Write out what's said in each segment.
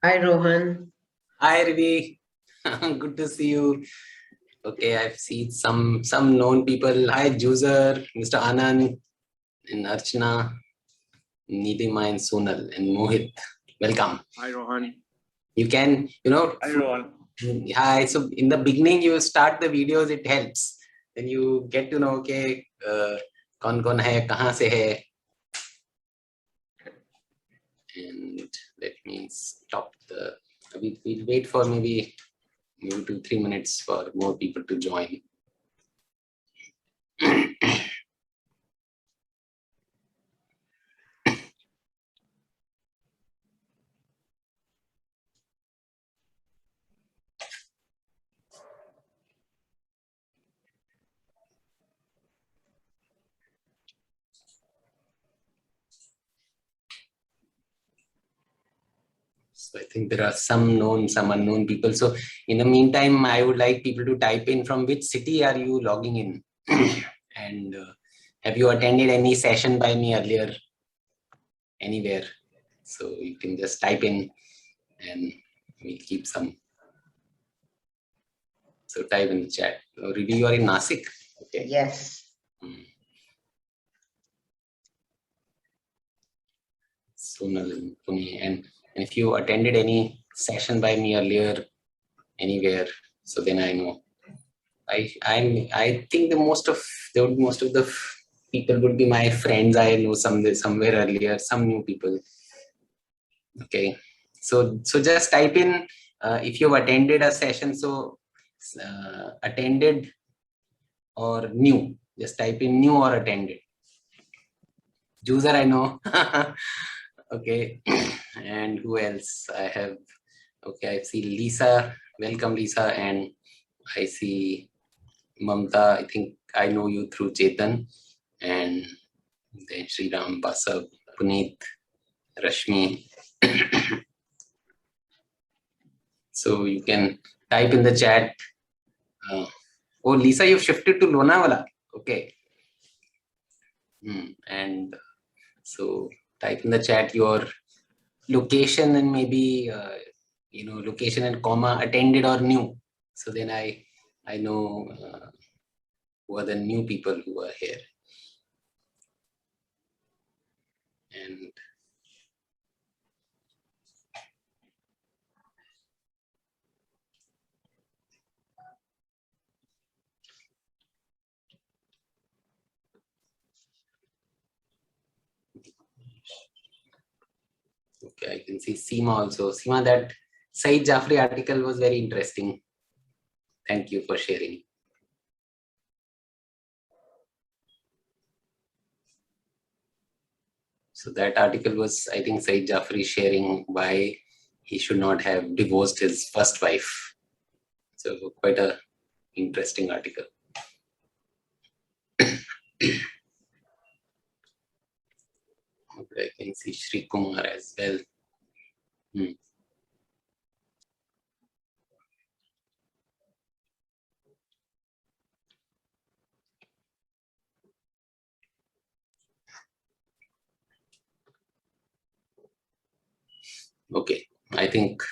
Hi, Rohan. Hi, Rivi. Good to see you. Okay, I've seen some known people. Hi, Juzer, Mr. Anand, and Archana, Nidima, and Sonal, and Mohit. Welcome. Hi, Rohan. You can, Hi, Rohan. hi. So in the beginning, you start the videos. It helps. Then you get to know, okay, कौन है, कहाँ से है, and that means stop the. We'll wait for maybe 2-3 minutes for more people to join. So I think there are some known, some unknown people. So in the meantime, I would like people to type in from which city are you logging in, and have you attended any session by me earlier, anywhere? So you can just type in, and we'll keep some. So type in the chat. Review, you are in Nasik. Okay. Yes. Sonal and Pune, and if you attended any session by me earlier, anywhere, so then I know. I think the most of the people would be my friends. I know somewhere earlier, some new people. Okay, so just type in if you've attended a session. So attended or new. Just type in new or attended. User, I know. Okay, and who else I have? Okay, I see Lisa. Welcome, Lisa, and I see Mamta. I think I know you through Chetan, and then Sri Ram, Basav, Puneet, Rashmi. So you can type in the chat. Oh, Lisa, you've shifted to Lonavala. Okay. And so type in the chat your location and maybe location and comma, attended or new. So then I know who are the new people who are here. And okay, I can see Seema also. Seema, that Saeed Jafri article was very interesting. Thank you for sharing. So that article was, I think, Saeed Jafri sharing why he should not have divorced his first wife. So quite a interesting article. Okay, I can see Sri Kumar as well. Okay, I think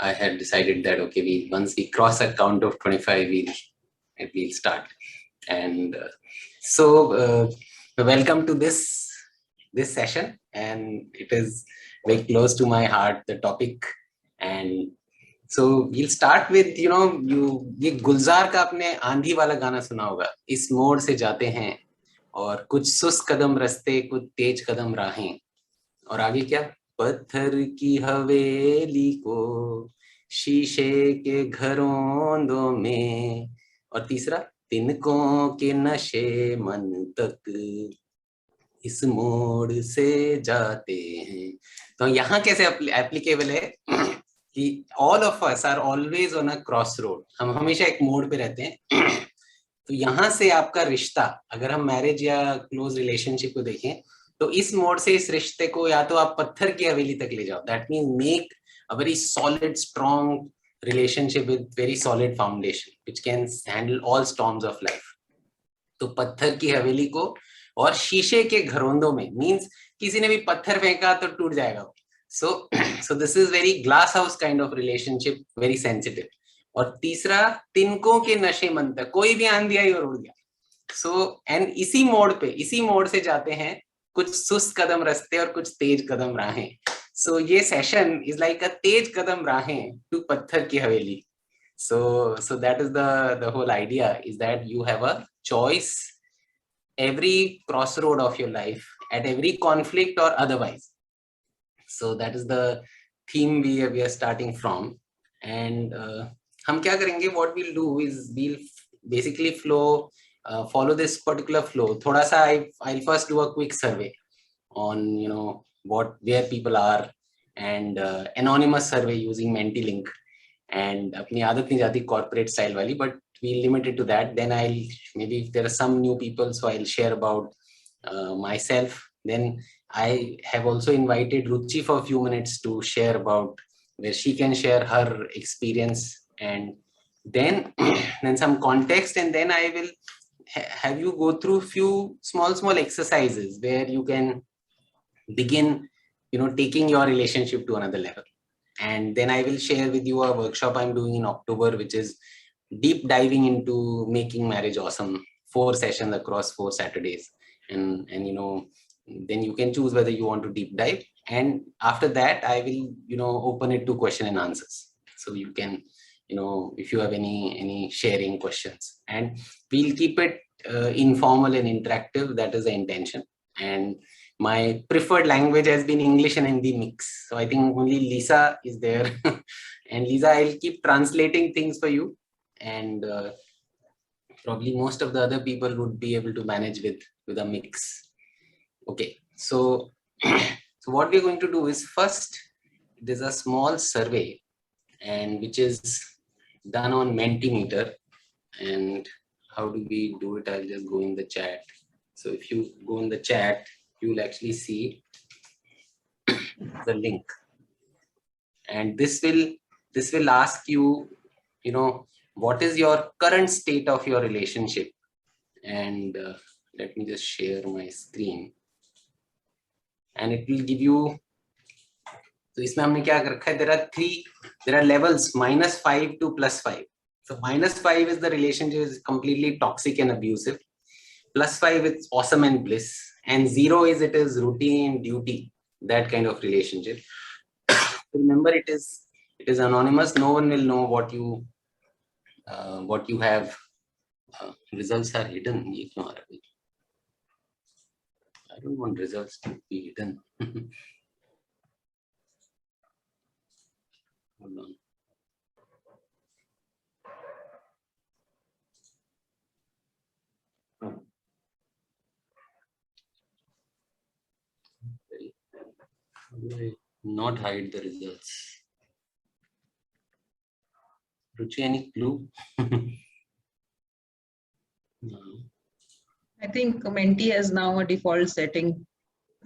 I had decided that okay, once we cross a count of 25, we'll start. And welcome to this session, and it is very close to my heart, the topic. And so we'll start with ये गुलजार का आपने आंधी वाला गाना सुना होगा, इस मोड़ से जाते हैं और कुछ सुस्त कदम रास्ते, कुछ तेज कदम राहें, और आगे क्या, पत्थर की हवेली को शीशे के घरों में, और तीसरा, तिनकों के नशे मन तक इस मोड़ से जाते हैं. तो यहाँ कैसे एप्लीकेबल है कि all of us are always on a cross road. हम हमेशा एक मोड़ पे रहते हैं. तो यहाँ से आपका रिश्ता, अगर हम मैरिज या क्लोज रिलेशनशिप को देखें, तो इस मोड़ से इस रिश्ते को या तो आप पत्थर की हवेली तक ले जाओ. That means make a very solid strong relationship with very solid foundation which can handle all storms of life. तो पत्थर की हवेली को और शीशे के घरोंदों में, मींस किसी ने भी पत्थर फेंका तो टूट जाएगा, So so this is very glass house kind of relationship, very sensitive. और तीसरा, तिनकों के नशे मंतर, कोई भी आंधी आई और उड़ गया. सो एंड इसी मोड़ से जाते हैं, कुछ सुस्त कदम रास्ते और कुछ तेज कदम राहें. सो ये सेशन इज लाइक अ तेज कदम राहें टू पत्थर की हवेली. So that is the whole idea, is that you have a choice every crossroad of your life, at every conflict or otherwise. So that is the theme we are starting from. And हम क्या करेंगे, what we'll do is we'll basically follow this particular flow. थोड़ा सा I'll first do a quick survey on where people are, and anonymous survey using Mentilink. And अपनी आदत नहीं जाती corporate style वाली, but we'll limit it to that. Then I'll, maybe if there are some new people, so I'll share about myself. Then I have also invited Ruchi for a few minutes to share about where she can share her experience, and then then some context, and then I will have you go through few small exercises where you can begin taking your relationship to another level. And then I will share with you a workshop I'm doing in October, which is deep diving into making marriage awesome. 4 sessions across 4 Saturdays. And then you can choose whether you want to deep dive. And after that, I will, open it to question and answers. So you can, if you have any sharing questions, and we'll keep it informal and interactive. That is the intention. And my preferred language has been English and Hindi mix. So I think only Lisa is there. And Lisa, I'll keep translating things for you. And probably most of the other people would be able to manage with a mix. Okay, so so what we're going to do is, first, there's a small survey, and which is done on Mentimeter. And how do we do it? I'll just go in the chat. So if you go in the chat, you will actually see the link, and this will ask you, what is your current state of your relationship. And let me just share my screen, and it will give you. So इसमें हमने क्या कर रखा है, there are levels -5 to +5. So -5 is the relationship is completely toxic and abusive. +5 it's awesome and bliss, and 0 is it is routine, duty, that kind of relationship. Remember, it is anonymous. No one will know what you have. Results are hidden. I don't want results to be hidden. Hold on. How do I not hide the results? Ruchi, any clue? No. I think Menti has now a default setting.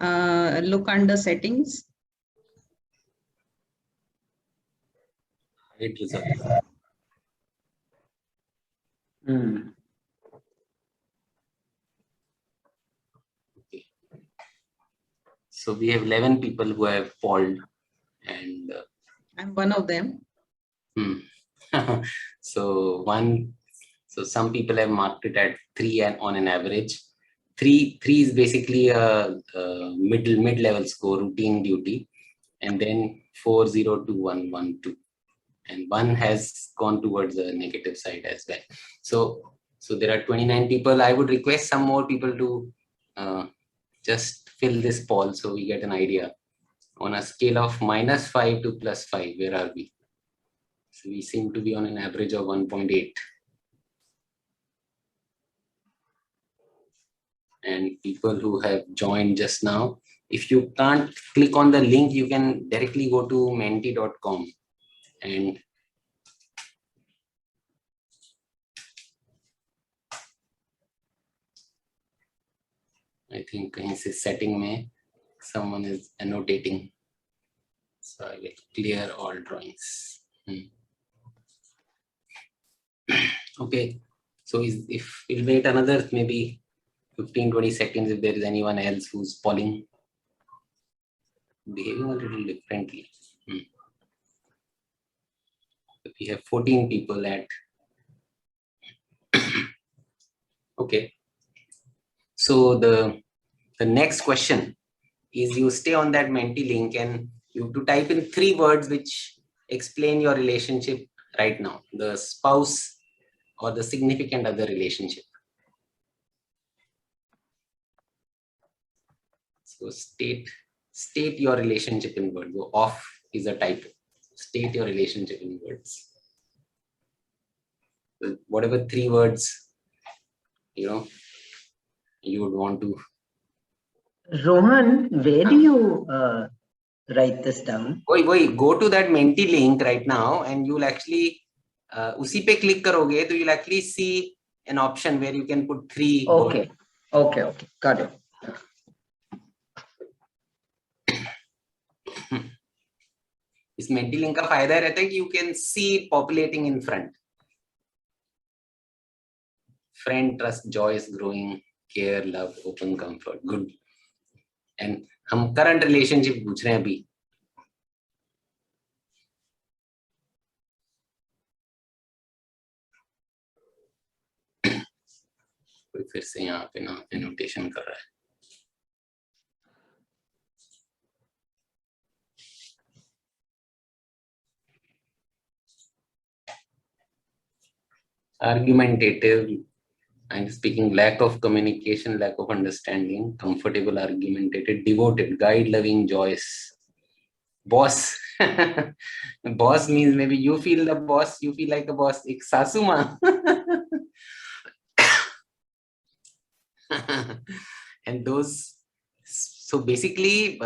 Look under settings. Hide results. Okay. So we have 11 people who have polled, and I'm one of them. So some people have marked it at 3 and on an average. 3 is basically a mid-level score, routine, duty, and then 4, 0, 2, 1, 1, 2, and 1 has gone towards the negative side as well. So there are 29 people. I would request some more people to just fill this poll so we get an idea. On a scale of -5 to +5, where are we? So we seem to be on an average of 1.8. And people who have joined just now, if you can't click on the link, you can directly go to menti.com, and I think in this setting mein someone is annotating, so I will clear all drawings. Okay, so if we'll wait another maybe 15-20 seconds if there is anyone else who's polling. behaving a little differently. We have 14 people at. Okay. So the next question is, you stay on that Menti link and you have to type in 3 words which explain your relationship right now, the spouse or the significant other relationship. So state your relationship in words. So off is a typo. State your relationship in words. So whatever 3 words you would want to. Rohan, where do you write this down? Go to that Menti link right now and you'll actually उसी पे click करोगे तो you'll actually see an option where you can put 3 Okay. Okay. Got it. इस Menti link का फायदा रहता है कि you can see it populating in front. Friend, trust, joy is growing, care, love, open, comfort, good. And हम current relationship पूछ रहे हैं अभी. कोई फिर से यहाँ पे ना नोटेशन कर रहा है. Argumentative, I'm speaking, lack of communication, lack of understanding, comfortable, argumentative, devoted, guide, loving, joyous. Boss. Boss means maybe you feel the boss, you feel like a boss. Ek sasu maa. And those, so basically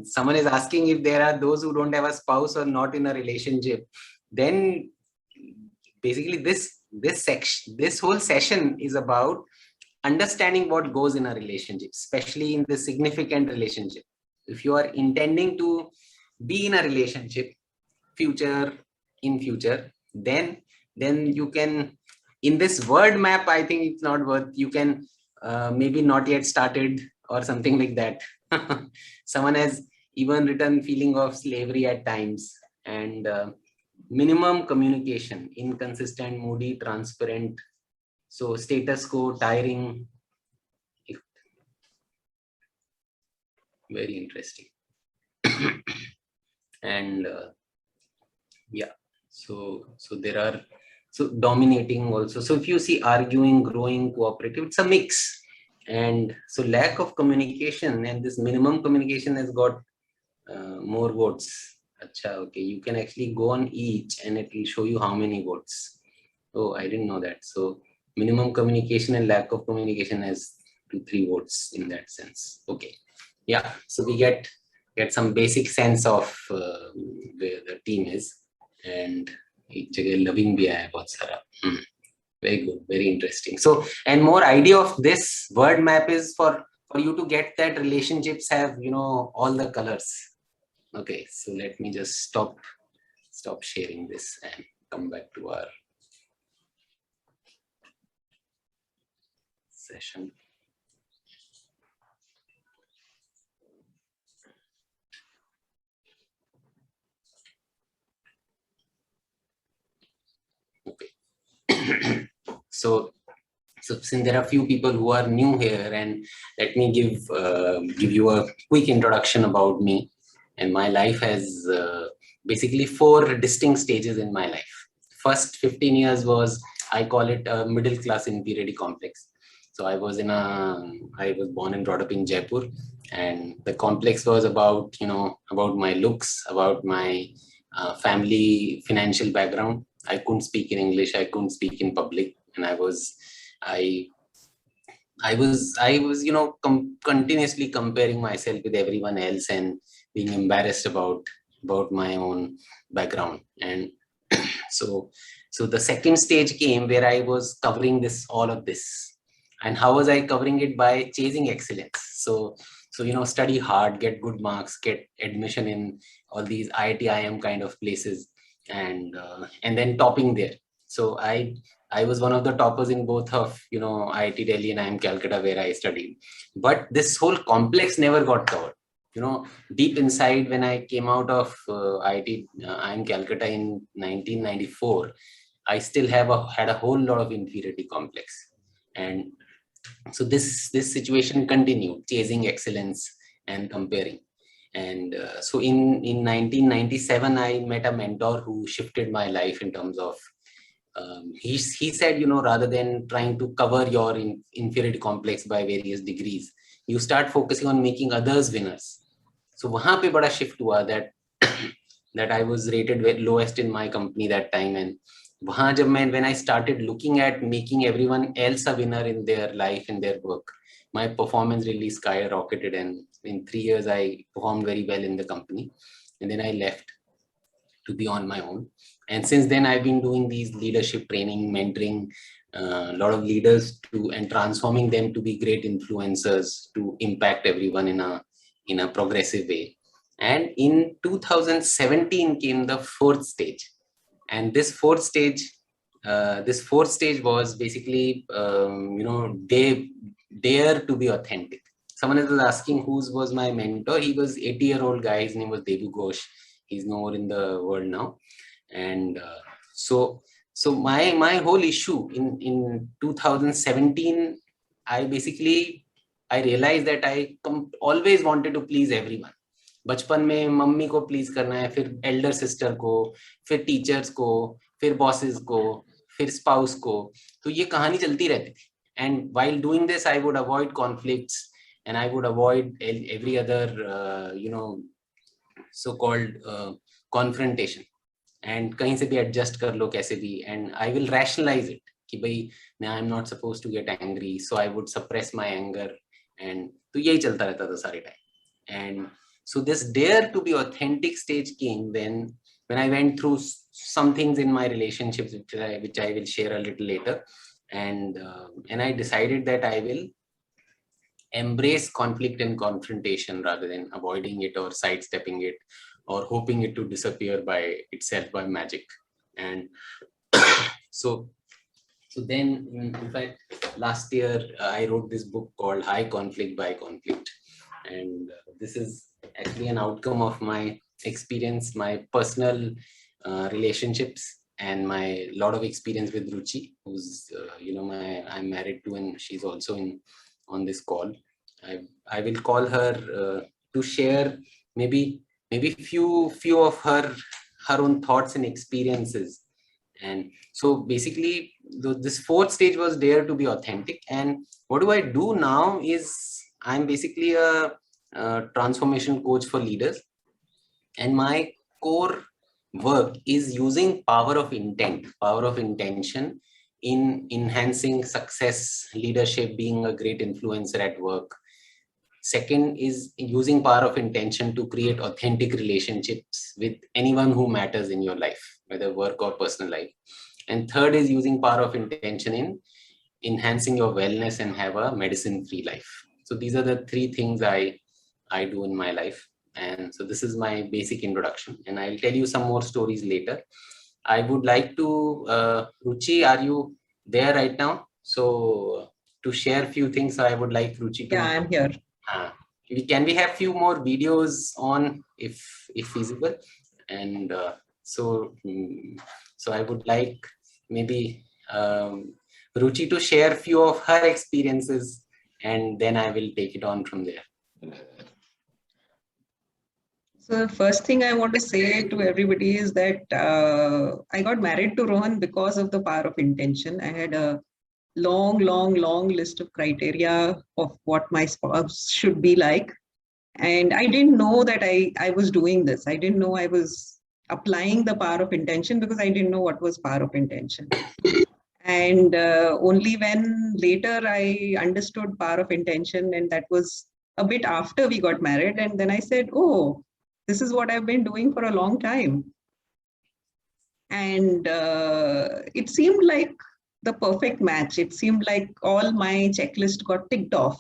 someone is asking if there are those who don't have a spouse or not in a relationship, then basically this whole session is about understanding what goes in a relationship, especially in the significant relationship. If you are intending to be in a relationship in future, then you can, in this word map, I think it's not worth, you can maybe not yet started or something like that. Someone has even written feeling of slavery at times, and minimum communication, inconsistent, moody, transparent, so status quo, tiring. Very interesting. And yeah, so there are, so dominating also. So if you see arguing, growing, cooperative, it's a mix. And so lack of communication, and this minimum communication has got more votes. Acha, okay, you can actually go on each and it will show you how many votes. Oh, I didn't know that. So minimum communication and lack of communication has 2-3 votes in that sense. Okay, yeah, so we get some basic sense of where the team is, and एक जगह loving भी आया बहुत सारा. Very good, very interesting. So, and more idea of this word map is for you to get that relationships have, all the colors. Okay, so let me just stop sharing this and come back to our session. Okay. So since there are a few people who are new here, and let me give you a quick introduction about me. And my life has basically 4 distinct stages in my life. First 15 years was, I call it a middle class inferiority complex. So I was born and brought up in Jaipur, and the complex was about, about my looks, about my family financial background. I couldn't speak in English, I couldn't speak in public, and I was continuously comparing myself with everyone else and being embarrassed about my own background. And so the second stage came where I was covering all of this. And how was I covering it? By chasing excellence. So study hard, get good marks, get admission in all these IIT, IIM kind of places, and then topping there. So I was one of the toppers in both of, IIT Delhi and IIM Calcutta, where I studied. But this whole complex never got covered. deep inside, when I came out of IIT, IIM Calcutta in 1994, I still had a whole lot of inferiority complex. And so this situation continued, chasing excellence and comparing. And so in 1997, I met a mentor who shifted my life in terms of, he said, rather than trying to cover your inferiority complex by various degrees, you start focusing on making others winners. So wahan pe bada shift hua that that I was rated lowest in my company that time. And wahan jab when I started looking at making everyone else a winner in their life, in their work, my performance really skyrocketed. And in 3 years, I performed very well in the company. And then I left to be on my own. And since then, I've been doing these leadership training, mentoring a lot of leaders and transforming them to be great influencers, to impact everyone in a progressive way. And in 2017 came the fourth stage. And this fourth stage was basically, dare to be authentic. Someone was asking who was my mentor. He was 80-year-old guy. His name was Devu Ghosh. He's no more in the world now. And so my whole issue in 2017, I realized that I always wanted to please everyone. बचपन में mummy को please करना है, फिर Elder sister को, फिर teachers को, फिर बॉसेस को, फिर स्पाउस को. तो ये कहानी चलती रहती थी. And while doing this, I would avoid conflicts and I would avoid every other, so-called confrontation. And कहीं से भी adjust कर लो कैसे भी. And I will rationalize it कि भाई I'm not supposed to get angry, so I would suppress my anger. And तो यही चलता रहता था सारे time. And so this dare to be authentic stage came when I went through some things in my relationships, which I will share a little later. And I decided that I will embrace conflict and confrontation rather than avoiding it or sidestepping it or hoping it to disappear by itself by magic. And so then, in fact, last year I wrote this book called High Conflict by Conflict. And this is actually an outcome of my experience, my personal relationships, and my lot of experience with Ruchi, who's I'm married to, and she's also on this call. I will call her to share maybe few of her own thoughts and experiences. And so basically, this fourth stage was dare to be authentic. And what do I do now is I'm basically a transformation coach for leaders, and my core work is using power of intention in enhancing success, leadership, being a great influencer at work. Second is using power of intention to create authentic relationships with anyone who matters in your life, whether work or personal life. And third is using power of intention in enhancing your wellness and have a medicine-free life. So these are the three things I do in my life. And so this is my basic introduction, and I'll tell you some more stories later. I would like to, Ruchi, are you there right now? So to share a few things, I would like Ruchi to. Yeah, I'm here. Can we have few more videos on if feasible? And so I would like maybe Ruchi to share a few of her experiences, and then I will take it on from there. So the first thing I want to say to everybody is that I got married to Rohan because of the power of intention. I had a long list of criteria of what my spouse should be like. And I didn't know that I was doing this. I didn't know I was applying the power of intention because I didn't know what was power of intention. And only when later I understood power of intention, and that was a bit after we got married. And then I said, oh, this is what I've been doing for a long time. And it seemed like the perfect match. It seemed like all my checklist got ticked off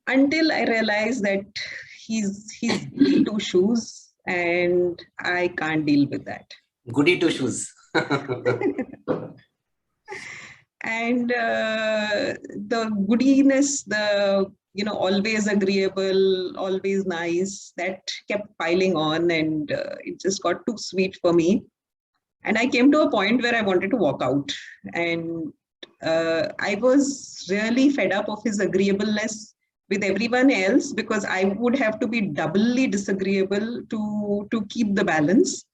until I realized that he's goody two shoes, and I can't deal with that. Goody two shoes. And the goodiness, the always agreeable, always nice. That kept piling on, and it just got too sweet for me. And I came to a point where I wanted to walk out. And I was really fed up of his agreeableness with everyone else, because I would have to be doubly disagreeable to keep the balance.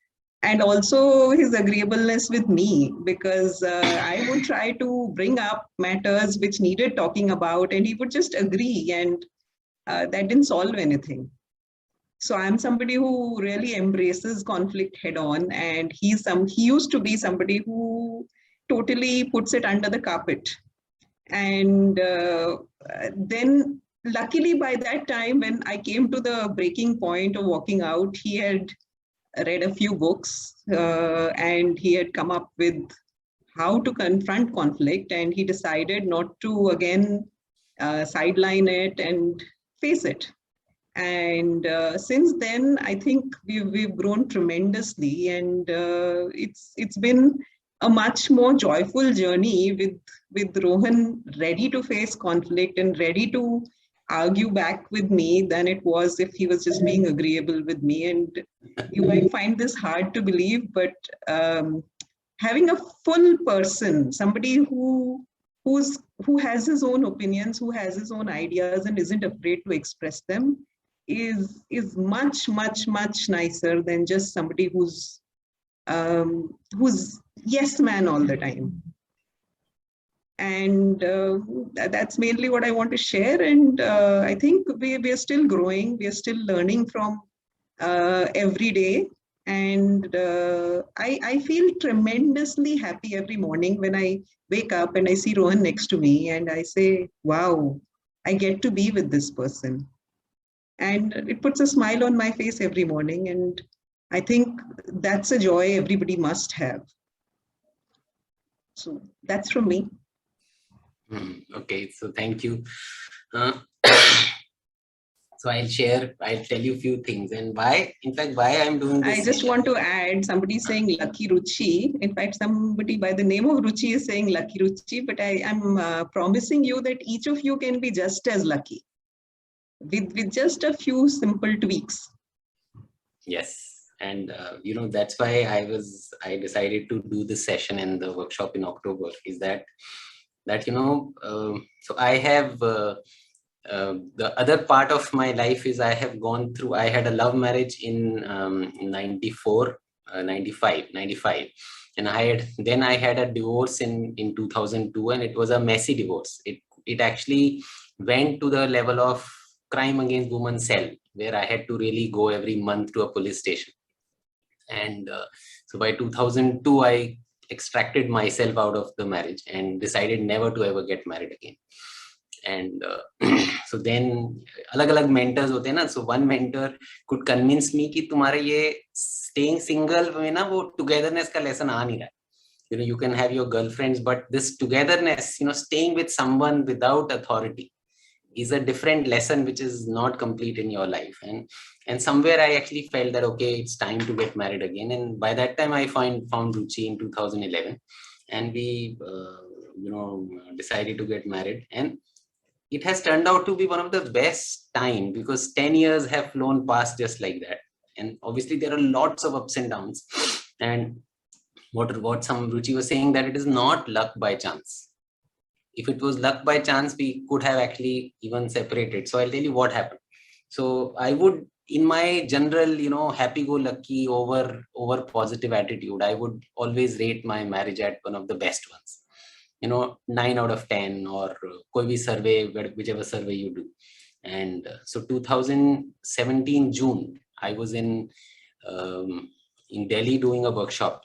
And also his agreeableness with me, because I would try to bring up matters which needed talking about, and he would just agree, and that didn't solve anything. So I'm somebody who really embraces conflict head on, and he used to be somebody who totally puts it under the carpet. And then luckily by that time, when I came to the breaking point of walking out, he had read a few books, and he had come up with how to confront conflict, and he decided not to again sideline it and face it. And since then, I think we've grown tremendously, and it's been a much more joyful journey with Rohan ready to face conflict and ready to argue back with me than it was if he was just being agreeable with me. And you might find this hard to believe, but having a full person, somebody who has his own opinions, who has his own ideas, and isn't afraid to express them, is much nicer than just somebody who's yes man all the time. And that's mainly what I want to share. And I think we are still growing, we are still learning from every day. And I feel tremendously happy every morning when I wake up and I see Rohan next to me, and I say, wow, I get to be with this person. And it puts a smile on my face every morning. And I think that's a joy everybody must have. So that's from me. Okay, so thank you. So I'll tell you a few things, and why I'm doing this. I just want to add, somebody saying Lucky Ruchi. In fact, somebody by the name of Ruchi is saying Lucky Ruchi, but I'm promising you that each of you can be just as lucky with just a few simple tweaks. Yes, and that's why I decided to do this session and the workshop in October. Is that so I have the other part of my life is I have gone through. I had a love marriage in 95, and I had a divorce in 2002, and it was a messy divorce. It actually went to the level of crime against women cell, where I had to really go every month to a police station. And so by 2002, I extracted myself out of the marriage and decided never to ever get married again. And so then alag mentors hote na. So one mentor could convince me कि तुम्हारे ये staying single में ना वो togetherness का lesson आ नहीं रहा. You can have your girlfriends, but this togetherness, staying with someone without authority is a different lesson which is not complete in your life. And somewhere I actually felt that, okay, it's time to get married again. And by that time I found Ruchi in 2011, and we decided to get married. And it has turned out to be one of the best time, because 10 years have flown past just like that. And obviously there are lots of ups and downs. And what some Ruchi was saying, that it is not luck by chance. If it was luck by chance, we could have actually even separated. So I'll tell you what happened. So I would, in my general, happy-go-lucky, over positive attitude, I would always rate my marriage at one of the best ones. 9 out of 10, or koi bhi survey, whichever survey you do. And so 2017 June, I was in Delhi doing a workshop.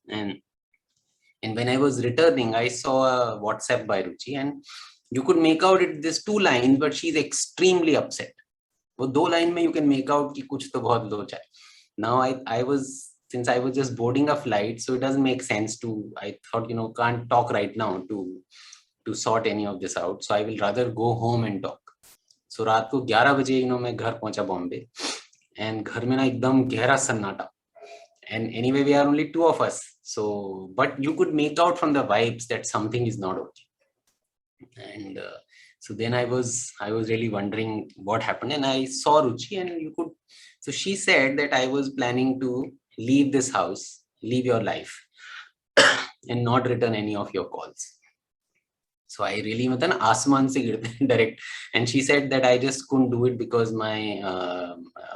And when I was returning, I saw a WhatsApp by Ruchi, and you could make out there's 2 lines, but she's extremely upset. वो 2 line में you can make out कि कुछ तो बहुत लोचा है. Now since I was just boarding a flight, so it doesn't make sense to, I thought, can't talk right now to sort any of this out. So I will rather go home and talk. So रात को 11 बजे मैं घर पहुंचा Bombay, and घर में ना एकदम गहरा सन्नाटा. And anyway, we are only 2 of us. So, but you could make out from the vibes that something is not okay. And So then I was really wondering what happened, and I saw Ruchi, and so she said that I was planning to leave this house, leave your life, and not return any of your calls. So I really मतलब आसमान से गिरते direct, and she said that I just couldn't do it because my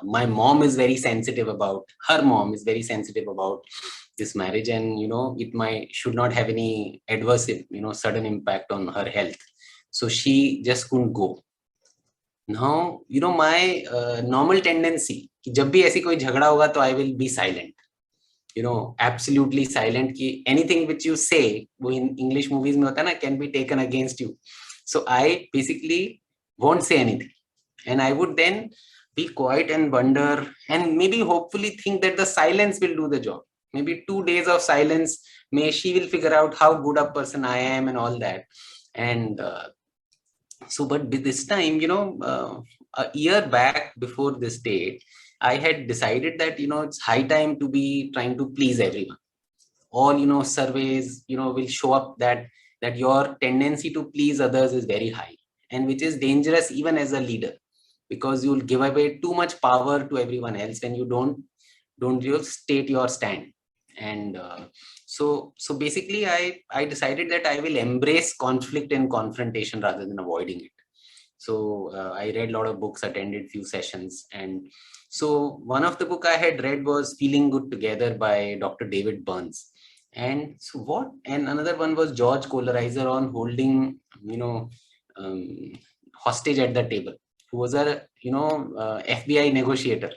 mom is very sensitive about, her mom is very sensitive about this marriage, and it should not have any adverse sudden impact on her health, so she just couldn't go. Now my normal tendency कि जब भी ऐसी कोई झगड़ा होगा तो I will be silent, absolutely silent, कि anything which you say, वो in English movies में होता है ना, can be taken against you. So I basically won't say anything, and I would then be quiet and wonder, and maybe hopefully think that the silence will do the job. Maybe 2 days of silence, she will figure out how good a person I am and all that. And but this time, a year back before this date, I had decided that, it's high time to be trying to please everyone. All, surveys, will show up that your tendency to please others is very high, and which is dangerous even as a leader, because you'll give away too much power to everyone else when you don't just state your stand. And so basically I decided that I will embrace conflict and confrontation rather than avoiding it. So I read a lot of books, attended few sessions, and so one of the book I had read was Feeling Good Together by Dr. David Burns. And so and another one was George Colarizer on holding, hostage at the table, who was a, FBI negotiator.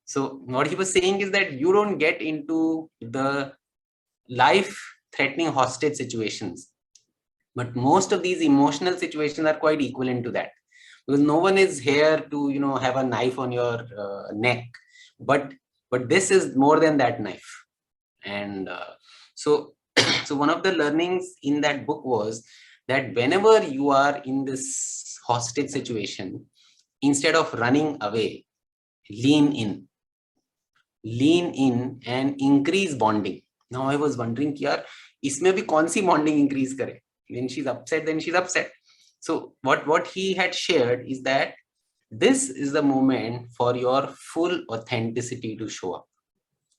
So what he was saying is that you don't get into the life-threatening hostage situations, but most of these emotional situations are quite equivalent to that, because no one is here to, have a knife on your neck, but this is more than that knife. And so one of the learnings in that book was that whenever you are in this hostage situation, instead of running away, lean in and increase bonding. Now I was wondering, yaar, isme bhi kaun si bonding increase kare? When she's upset, then she's upset. So what he had shared is that this is the moment for your full authenticity to show up.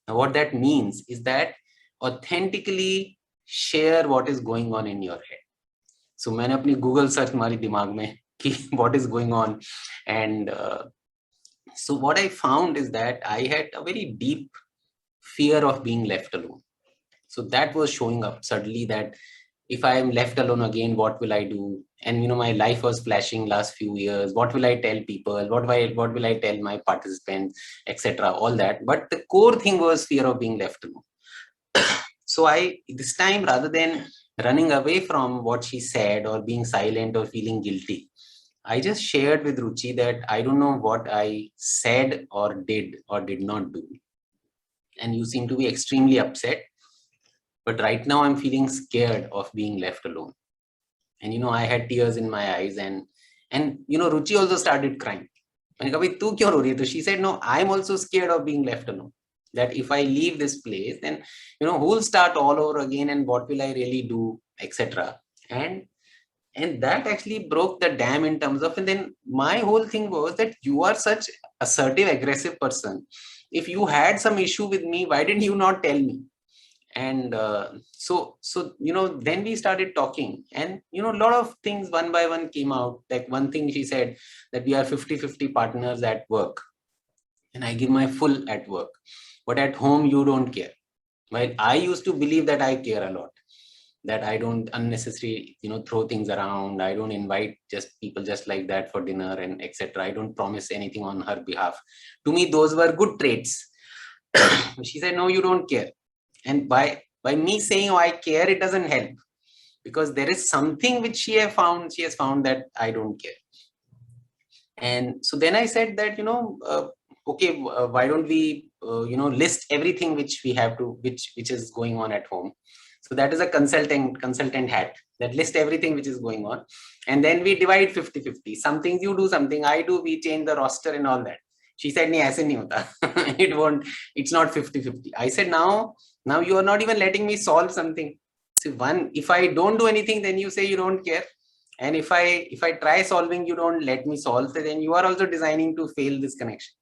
Now what that means is that authentically share what is going on in your head. So मैंने अपनी Google search मारी दिमाग में कि what is going on, and so what I found is that I had a very deep fear of being left alone. So that was showing up suddenly, that if I am left alone again, what will I do? And my life was flashing last few years. What will I tell people? What will I tell my participants, etc. All that. But the core thing was fear of being left alone. So this time, rather than running away from what she said or being silent or feeling guilty, I just shared with Ruchi that I don't know what I said or did not do. And you seem to be extremely upset. But right now I'm feeling scared of being left alone. And, I had tears in my eyes, and Ruchi also started crying. So she said, no, I'm also scared of being left alone. That if I leave this place, then, who will start all over again, and what will I really do, etc. And that actually broke the dam in terms of, and then my whole thing was that you are such assertive, aggressive person. If you had some issue with me, why didn't you not tell me? And so then we started talking, and a lot of things one by one came out. Like one thing she said, that we are 50-50 partners at work, and I give my full at work, but at home you don't care. While I used to believe that I care a lot, that I don't unnecessarily throw things around, I don't invite just people just like that for dinner and etc. I don't promise anything on her behalf. To me those were good traits. She said, no, you don't care. And by me saying, oh, I care, it doesn't help, because there is something which she has found that I don't care. And so then I said that, okay, why don't we, list everything which we have to, which is going on at home. So that is a consultant hat, that list everything which is going on. And then we divide 50-50. Some things you do, something I do, we change the roster and all that. She said, nahi, aise nahi hota. It's not 50-50. I said, now you are not even letting me solve something. See, if I don't do anything, then you say you don't care. And if I try solving, you don't let me solve, then you are also designing to fail this connection.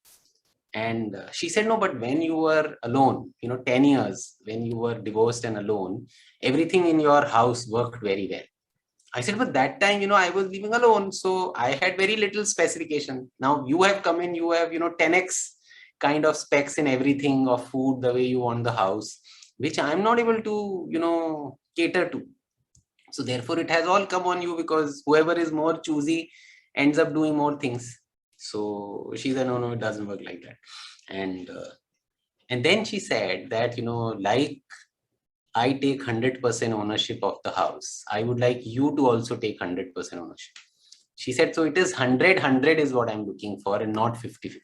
And she said, no, but when you were alone, 10 years, when you were divorced and alone, everything in your house worked very well. I said, but that time, I was living alone. So I had very little specification. Now you have come in, you have, 10x kind of specs in everything of food, the way you want the house, which I'm not able to, cater to. So therefore it has all come on you, because whoever is more choosy ends up doing more things. So she said, no, it doesn't work like that. And then she said that, like I take 100% ownership of the house, I would like you to also take 100% ownership. She said, so it is 100 is what I'm looking for, and not 50-50.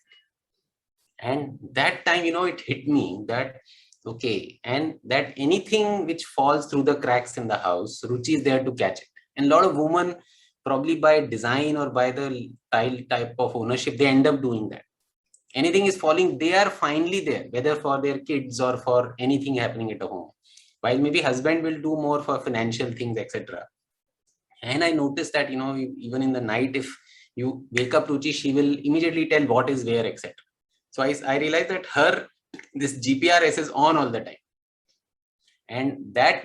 And that time, it hit me that, okay, and that anything which falls through the cracks in the house, Ruchi is there to catch it. And a lot of women, probably by design or by the type of ownership, they end up doing that. Anything is falling, they are finally there, whether for their kids or for anything happening at a home. While maybe husband will do more for financial things, etc. And I noticed that, even in the night, if you wake up Ruchi, she will immediately tell what is where, etc. So I realized that this GPRS is on all the time. And that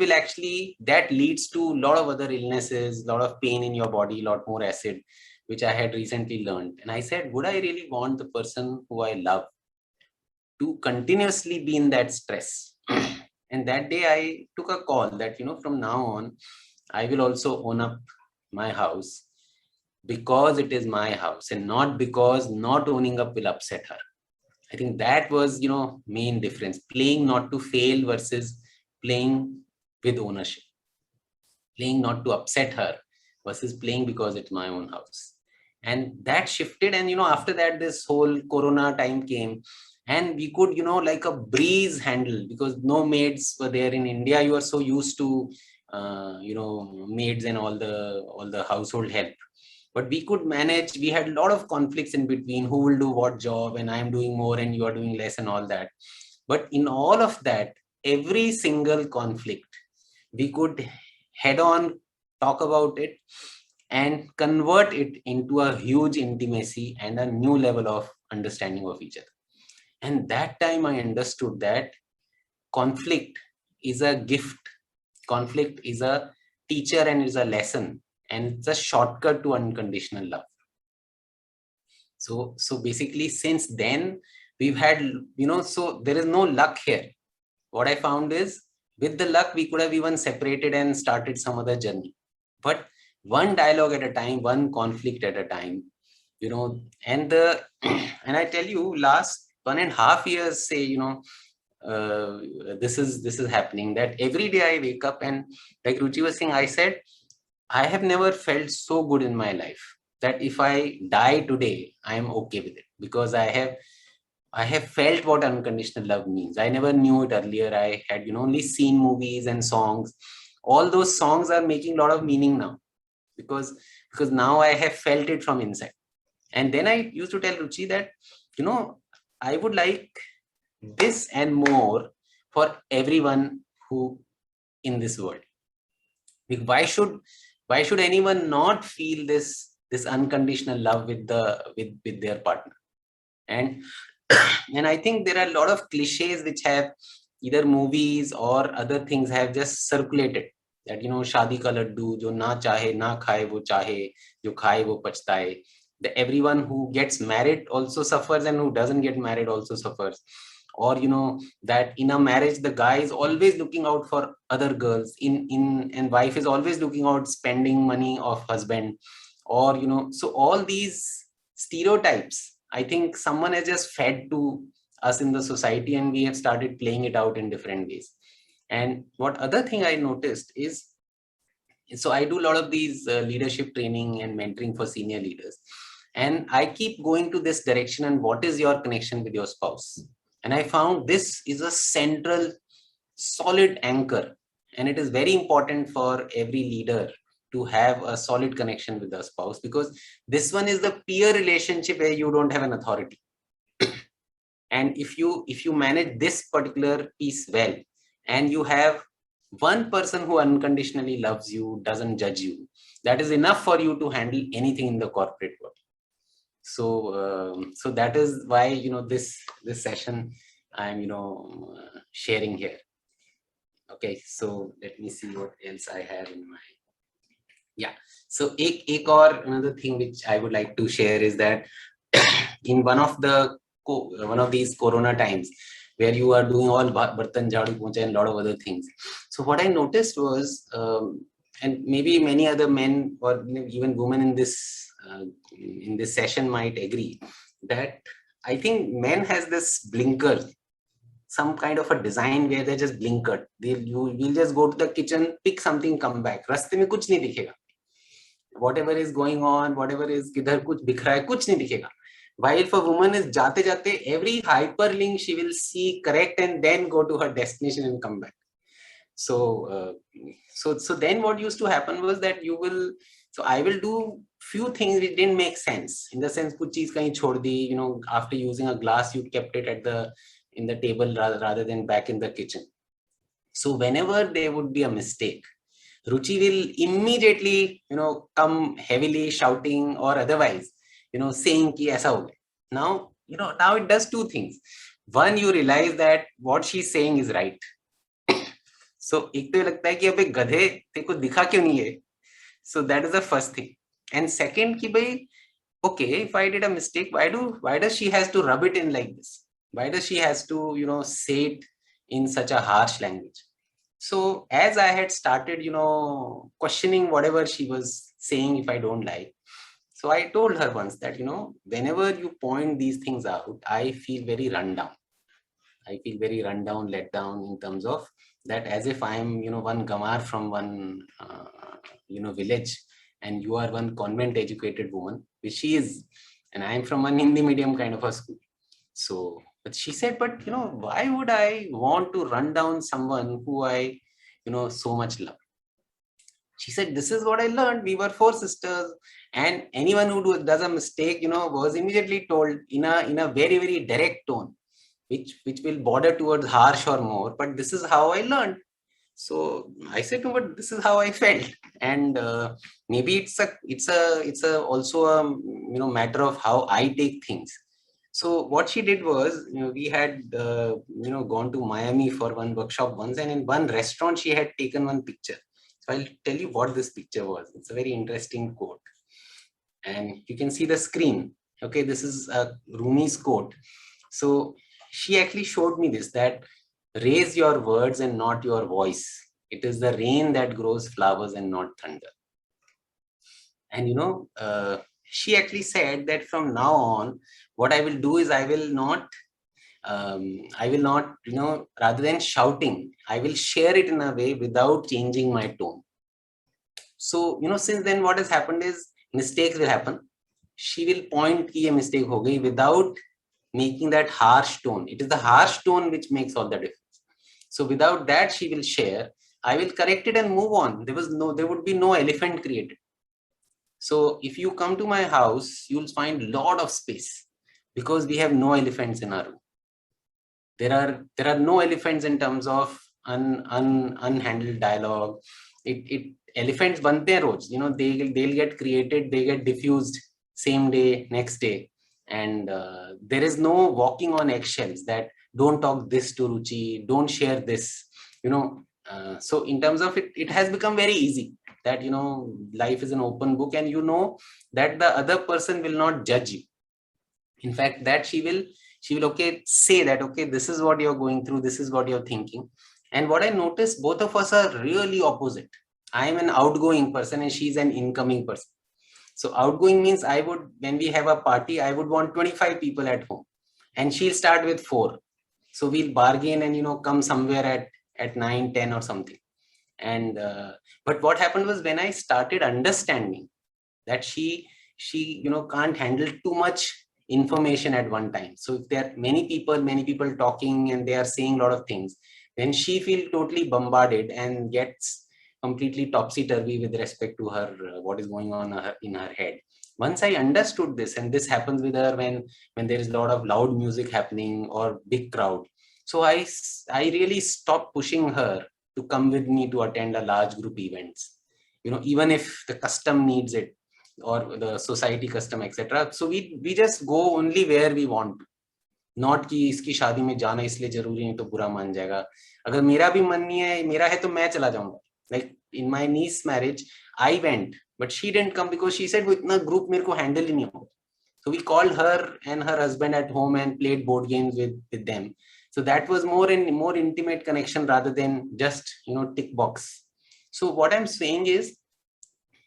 leads to a lot of other illnesses, a lot of pain in your body, a lot more acid, which I had recently learned. And I said, would I really want the person who I love to continuously be in that stress? And that day I took a call that, from now on, I will also own up my house, because it is my house, and not because not owning up will upset her. I think that was, main difference. Playing not to fail versus playing with ownership. Playing not to upset her versus playing because it's my own house. And that shifted. And, after that, this whole Corona time came, and we could, like a breeze handle, because no maids were there in India. You are so used to, maids and all the household help. But we could manage. We had a lot of conflicts in between, who will do what job, and I'm doing more and you are doing less and all that. But in all of that, every single conflict, we could head on, talk about it, and convert it into a huge intimacy and a new level of understanding of each other. And that time I understood that conflict is a gift. Conflict is a teacher and is a lesson. And it's a shortcut to unconditional love. So basically, since then, we've had, so there is no luck here. What I found is, with the luck, we could have even separated and started some other journey. But one dialogue at a time, one conflict at a time, and I tell you, last 1.5 years, say, this is happening, that every day I wake up, and like Ruchi was saying, I said, I have never felt so good in my life that if I die today, I am okay with it, because I have felt what unconditional love means. I never knew it earlier. I had, only seen movies and songs. All those songs are making a lot of meaning now, because now I have felt it from inside. And then I used to tell Ruchi that, I would like this and more for everyone who in this world. Why should anyone not feel this unconditional love with their partner? And I think there are a lot of cliches which have either movies or other things have just circulated, that shadi ka laddu, jo na chahe na khaye wo chahe, jo khaye wo pachtaye. That everyone who gets married also suffers, and who doesn't get married also suffers. Or that in a marriage, the guy is always looking out for other girls, and wife is always looking out spending money of husband. Or so all these stereotypes, I think someone has just fed to us in the society, and we have started playing it out in different ways. And what other thing I noticed is, so I do a lot of these leadership training and mentoring for senior leaders, and I keep going to this direction. And what is your connection with your spouse? And I found this is a central, solid anchor. And it is very important for every leader to have a solid connection with their spouse, because this one is the peer relationship where you don't have an authority. And if you manage this particular piece well, and you have one person who unconditionally loves you, doesn't judge you, That is enough for you to handle anything in the corporate world. So that is why, this session I'm, sharing here. Okay, so let me see what else I have in my. Yeah. So another thing which I would like to share is that in one of these corona times where you are doing all bartan jhadu pocha and a lot of other things. So what I noticed was, and maybe many other men or even women in this session might agree, that I think men has this blinker, some kind of a design where they just blinkered. You'll just go to the kitchen, pick something, come back. Raste mein kuch nahi dikhega. Whatever is going on, whatever is kidhar kuch dikh raha hai, kuch nahi dikhega. While if a woman is jate every hyperlink she will see, correct, and then go to her destination and come back. So then what used to happen was that I will do few things which didn't make sense. In the sense, kuch cheez kahin chhod di, after using a glass, you kept it in the table rather than back in the kitchen. So whenever there would be a mistake, Ruchi will immediately, come heavily shouting or otherwise, saying ki aisa ho gaya. Now it does two things. One, you realize that what she's saying is right. So एक तो लगता है कि अबे गधे तेरे को दिखा क्यों नहीं है. So that is the first thing. And second कि भाई, okay, if I did a mistake, why does she has to rub it in like this? Why does she has to, say it in such a harsh language? So as I had started, questioning whatever she was saying if I don't like, so I told her once that, whenever you point these things out, I feel very run down. I feel very run down, let down in terms of that, as if I am, one gamar from one, village, and you are one convent educated woman, which she is, and I am from one Hindi medium kind of a school. So, but she said, but, why would I want to run down someone who I, so much love? She said, this is what I learned. We were 4 sisters, and anyone who does a mistake, was immediately told in a very, very direct tone, which will border towards harsh or more. But this is how I learned. So I said, no, but this is how I felt, and maybe it's also a matter of how I take things. So what she did was, we had gone to Miami for one workshop once, and in one restaurant she had taken one picture. So I'll tell you what this picture was. It's a very interesting quote, and you can see the screen. Okay, this is Rumi's quote. So she actually showed me this, that raise your words and not your voice. It is the rain that grows flowers and not thunder. And she actually said that from now on, what I will do is I will not, rather than shouting, I will share it in a way without changing my tone. So, since then what has happened is mistakes will happen. She will point ki ye mistake ho gayi without making that harsh tone. It is the harsh tone which makes all the difference. So without that, she will share. I will correct it and move on. There would be no elephant created. So if you come to my house, you'll find a lot of space because we have no elephants in our room. There are no elephants in terms of unhandled dialogue. Elephants bante hain roz. They'll get created, they get diffused same day, next day. And there is no walking on eggshells that don't talk this to Ruchi, don't share this, so in terms of it has become very easy that, life is an open book, and that the other person will not judge you. In fact, that she will say that, okay, this is what you're going through, this is what you're thinking. And what I noticed, both of us are really opposite. I am an outgoing person and she's an incoming person. So outgoing means when we have a party, I would want 25 people at home, and she'll start with 4. So we'll bargain and, come somewhere at 9, 10 or something. And, but what happened was, when I started understanding that she can't handle too much information at one time. So if there are many people talking and they are saying a lot of things, then she feels totally bombarded and gets completely topsy-turvy with respect to her, what is going on in her head. Once I understood this, and this happens with her when there is a lot of loud music happening or big crowd. So I really stopped pushing her to come with me to attend a large group events. even if the custom needs it or the society custom, etc. So we just go only where we want, not कि इसकी शादी में जाना इसलिए जरूरी है तो बुरा मान जाएगा. अगर मेरा भी मन नहीं है, मेरा है तो मैं चला जाऊंगा. Like in my niece marriage, I went, but she didn't come because she said वो इतना group मेरे को handle ही नहीं होगा. So we called her and her husband at home and played board games with them. So that was more intimate connection rather than just tick box. So what I'm saying is,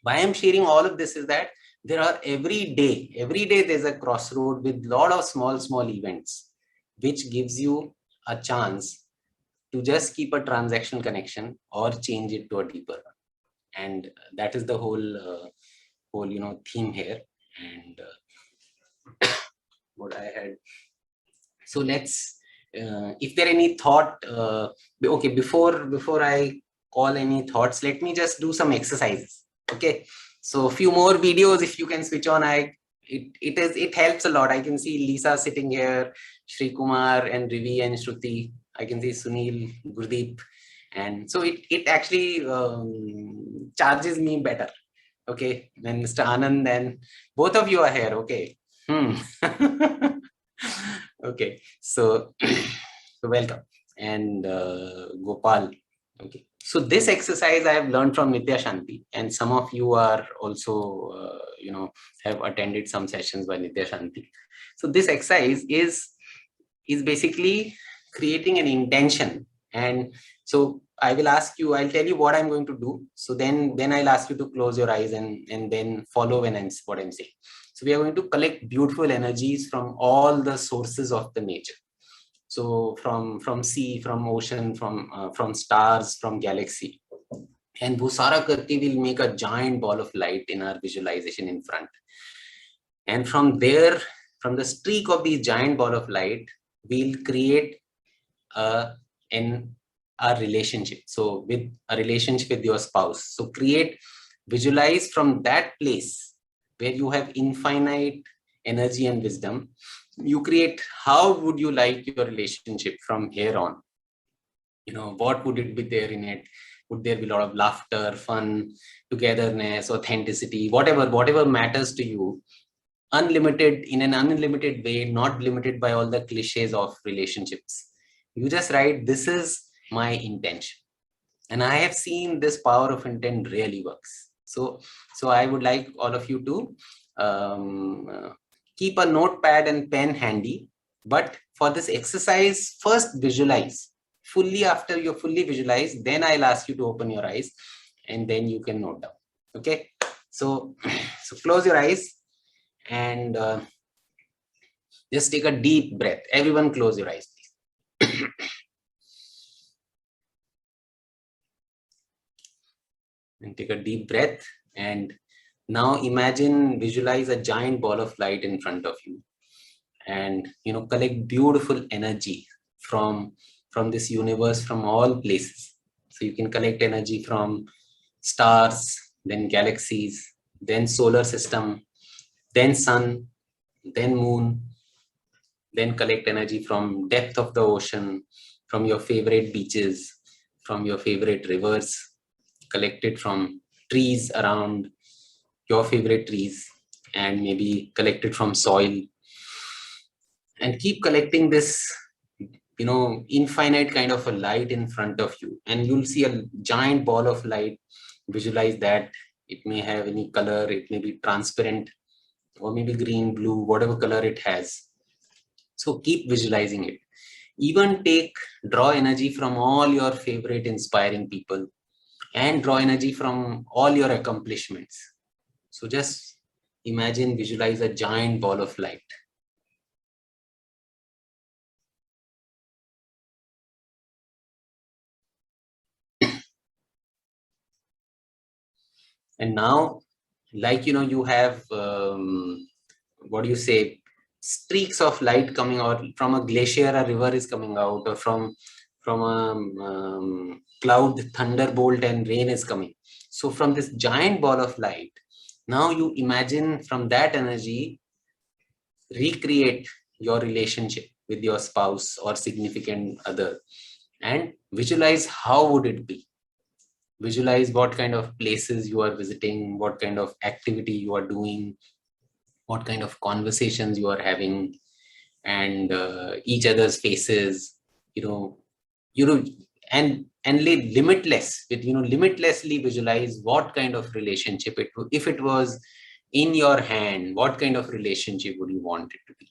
why I'm sharing all of this is that there are every day there's a crossroad with lot of small events, which gives you a chance to just keep a transactional connection or change it to a deeper one. And that is the whole theme here. And what I had. So let's, if there any thought, okay, before I call any thoughts, let me just do some exercises. Okay, so a few more videos if you can switch on. It helps a lot. I can see Lisa sitting here, Shri Kumar and Rivi and Shruti. I can see Sunil, Gurdeep, and so it actually charges me better. Okay, then Mr. Anand and both of you are here. Okay. Okay, so welcome, and Gopal. Okay, so this exercise I have learned from Nithya, Shanti, and some of you are also have attended some sessions by Nithya, Shanti. So this exercise is basically creating an intention, and so I will ask you, I'll tell you what I'm going to do. So then I'll ask you to close your eyes and then follow what I'm saying. So we are going to collect beautiful energies from all the sources of the nature. So from sea, from ocean, from stars, from galaxy. And wo sara karke will make a giant ball of light in our visualization in front. And from there, from the streak of the giant ball of light, we'll create a relationship. So with a relationship with your spouse. So visualize from that place where you have infinite energy and wisdom. You create, how would you like your relationship from here on? What would it be there in it? Would there be a lot of laughter, fun, togetherness, authenticity, whatever matters to you? Unlimited, in an unlimited way, not limited by all the cliches of relationships. You just write, this is my intention. And I have seen this power of intent really works. So I would like all of you to keep a notepad and pen handy. But for this exercise, first visualize. After you fully visualize, then I'll ask you to open your eyes and then you can note down. Okay. So close your eyes and just take a deep breath. Everyone close your eyes, please. And take a deep breath. And now visualize a giant ball of light in front of you. And, collect beautiful energy from this universe, from all places. So you can collect energy from stars, then galaxies, then solar system, then sun, then moon, then collect energy from depth of the ocean, from your favorite beaches, from your favorite rivers, collect it from trees around your favorite trees, and maybe collect it from soil, and keep collecting this infinite kind of a light in front of you, and you'll see a giant ball of light. Visualize that. It may have any color, it may be transparent, or maybe green, blue, whatever color it has. So keep visualizing it. Even draw energy from all your favorite inspiring people, and draw energy from all your accomplishments. So just imagine, visualize a giant ball of light. And now, like, you have, streaks of light coming out from a glacier, a river is coming out, or from a cloud, thunderbolt and rain is coming. So from this giant ball of light, now you imagine from that energy, recreate your relationship with your spouse or significant other, and visualize how would it be. Visualize what kind of places you are visiting, what kind of activity you are doing, what kind of conversations you are having, and each other's faces, and limitless with, limitlessly visualize what kind of relationship if it was in your hand, what kind of relationship would you want it to be?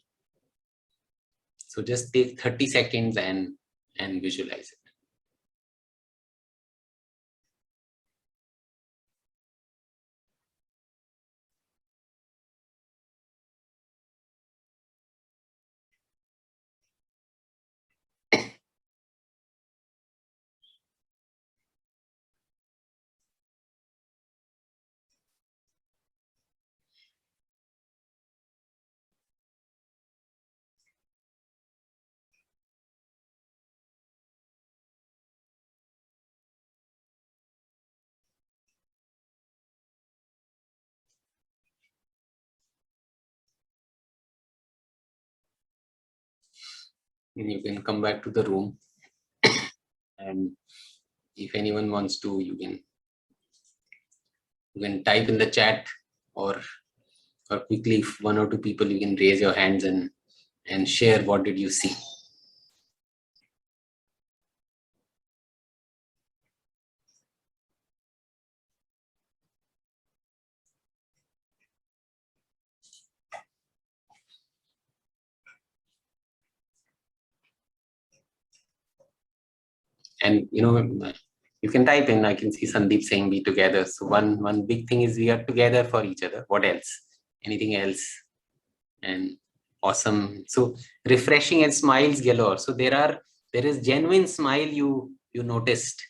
So just take 30 seconds and visualize it. And you can come back to the room, and if anyone wants to, you can type in the chat, or quickly, if one or two people, you can raise your hands and share what did you see. And you can type in. I can see Sandeep saying be together. So one big thing is we are together for each other. What else? Anything else? And awesome. So refreshing and smiles galore. So there is genuine smile you noticed.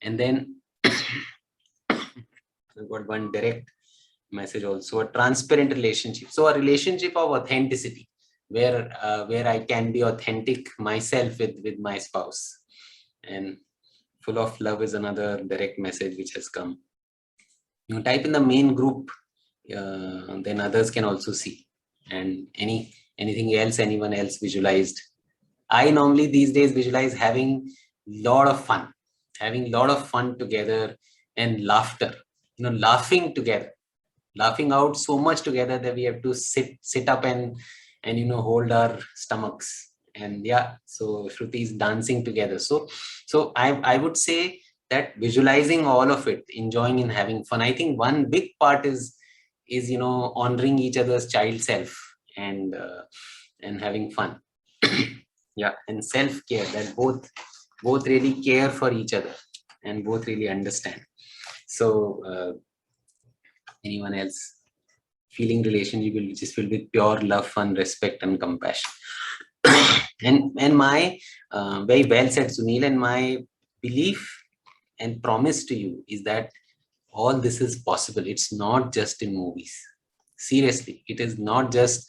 And then I've got one direct message also, a transparent relationship. So a relationship of authenticity, where I can be authentic myself with my spouse. And full of love is another direct message which has come. You type in the main group, then others can also see. And anything else anyone else visualized. I normally these days visualize having lot of fun together, and laughter, laughing together, laughing out so much together that we have to sit up and hold our stomachs. And yeah, so Shruti is dancing together. So I would say that visualizing all of it, enjoying and having fun. I think one big part is honoring each other's child self, and having fun. Yeah, and self-care, that both really care for each other and both really understand. So anyone else? Feeling relationship which is filled with pure love, fun, respect, and compassion. and my very well said, Sunil, and my belief and promise to you is that all this is possible. It's not just in movies. Seriously, it is not just.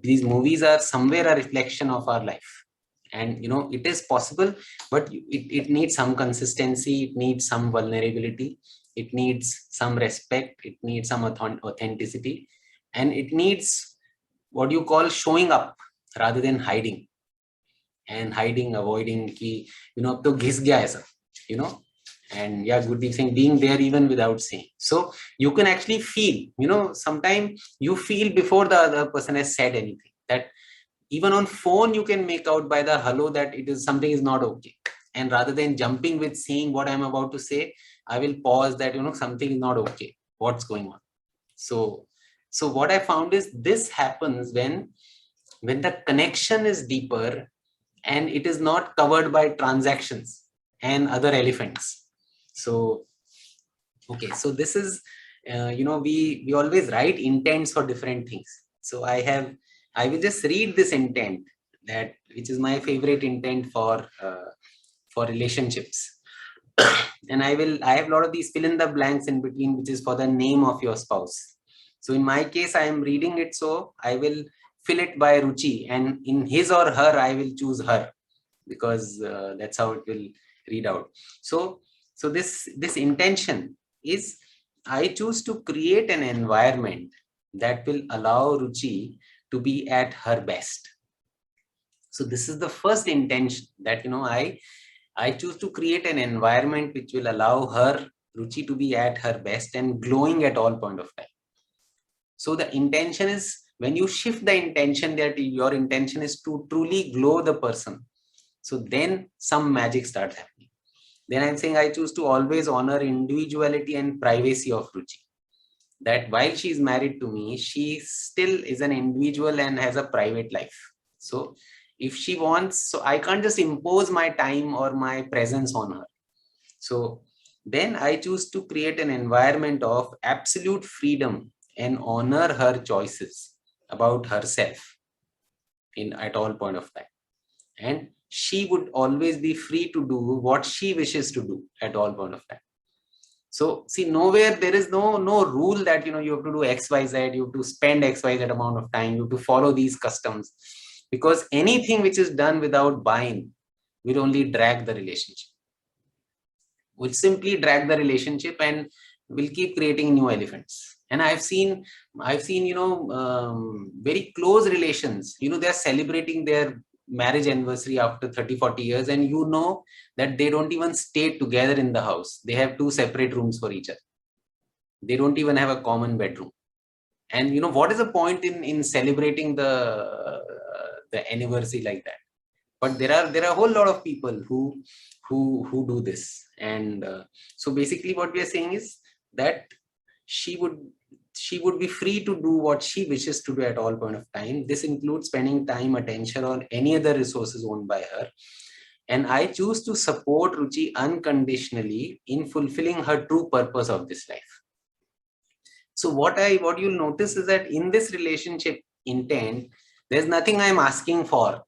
These movies are somewhere a reflection of our life, and it is possible, but it needs some consistency, it needs some vulnerability, it needs some respect, it needs some authenticity, and it needs what you call showing up rather than hiding, avoiding ki ab to ghis gaya aisa, and yeah, Gurdeep saying being there even without saying. So you can actually feel, sometimes you feel before the other person has said anything, that even on phone you can make out by the hello that something is not okay. And rather than jumping with saying what I'm about to say, I will pause that something is not okay, what's going on. So what I found is this happens when the connection is deeper and it is not covered by transactions and other elephants. So okay, so this is we always write intents for different things. So I will just read this intent, that which is my favorite intent for relationships. And I have a lot of these fill in the blanks in between, which is for the name of your spouse. So in my case, I am reading it, so I will fill it by Ruchi, and in his or her, I will choose her, because that's how it will read out. So this intention is, I choose to create an environment that will allow Ruchi to be at her best. So this is the first intention, that I choose to create an environment which will allow her Ruchi to be at her best and glowing at all point of time. So the intention is, when you shift the intention that your intention is to truly glow the person, so then some magic starts happening. Then I'm saying I choose to always honor individuality and privacy of Ruchi. That while she is married to me, she still is an individual and has a private life. So if she wants, so I can't just impose my time or my presence on her. So then I choose to create an environment of absolute freedom and honor her choices about herself at all point of time. And she would always be free to do what she wishes to do at all point of time. So see, nowhere there is no rule that you have to do XYZ, you have to spend XYZ amount of time, you have to follow these customs, because anything which is done without buying will only drag the relationship. Will simply drag the relationship and will keep creating new elephants. And I've seen very close relations, they're celebrating their marriage anniversary after 30-40 years, and that they don't even stay together in the house. They have 2 separate rooms for each other. They don't even have a common bedroom. And what is the point in celebrating the anniversary like that? But there are a whole lot of people who do this. And so basically what we are saying is that she would be free to do what she wishes to do at all point of time. This includes spending time, attention, or any other resources owned by her. And I choose to support Ruchi unconditionally in fulfilling her true purpose of this life. So what you'll notice is that in this relationship intent, there's nothing I'm asking for,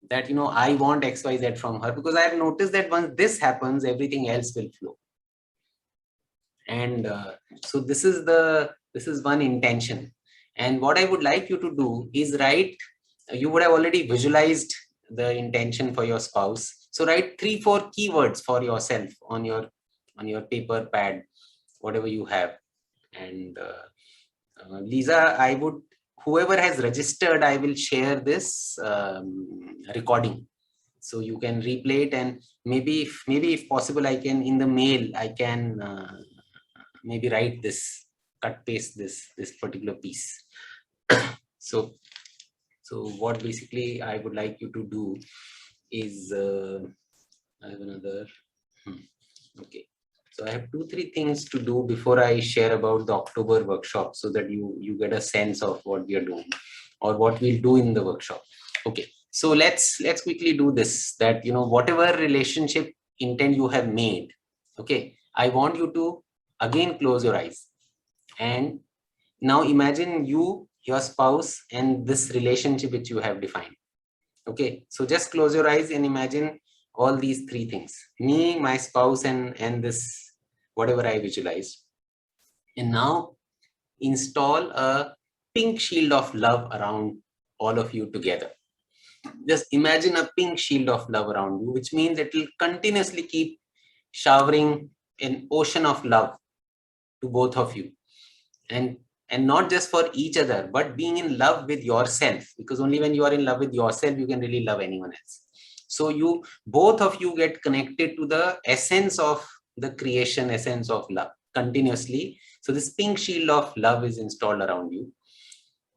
that I want XYZ from her, because I have noticed that once this happens, everything else will flow. And so this is one intention. And what I would like you to do is write, you would have already visualized the intention for your spouse. So write 3-4 keywords for yourself on your paper pad, whatever you have. And Lisa, whoever has registered, I will share this recording, so you can replay it, and maybe if possible, I can in the mail, I can maybe write this, cut paste this particular piece. So what basically I would like you to do is I have another. Okay. So I have 2-3 things to do before I share about the October workshop, so that you get a sense of what we are doing or what we'll do in the workshop. Okay. So let's quickly do this, that whatever relationship intent you have made, okay, I want you to again close your eyes, and now imagine your spouse and this relationship which you have defined. Okay, so just close your eyes and imagine all these 3 things: me, my spouse, and this whatever I visualized. And now install a pink shield of love around all of you together. Just imagine a pink shield of love around you, which means it will continuously keep showering an ocean of love to both of you. And not just for each other, but being in love with yourself, because only when you are in love with yourself, you can really love anyone else. So both of you get connected to the essence of the creation, essence of love continuously. So this pink shield of love is installed around you.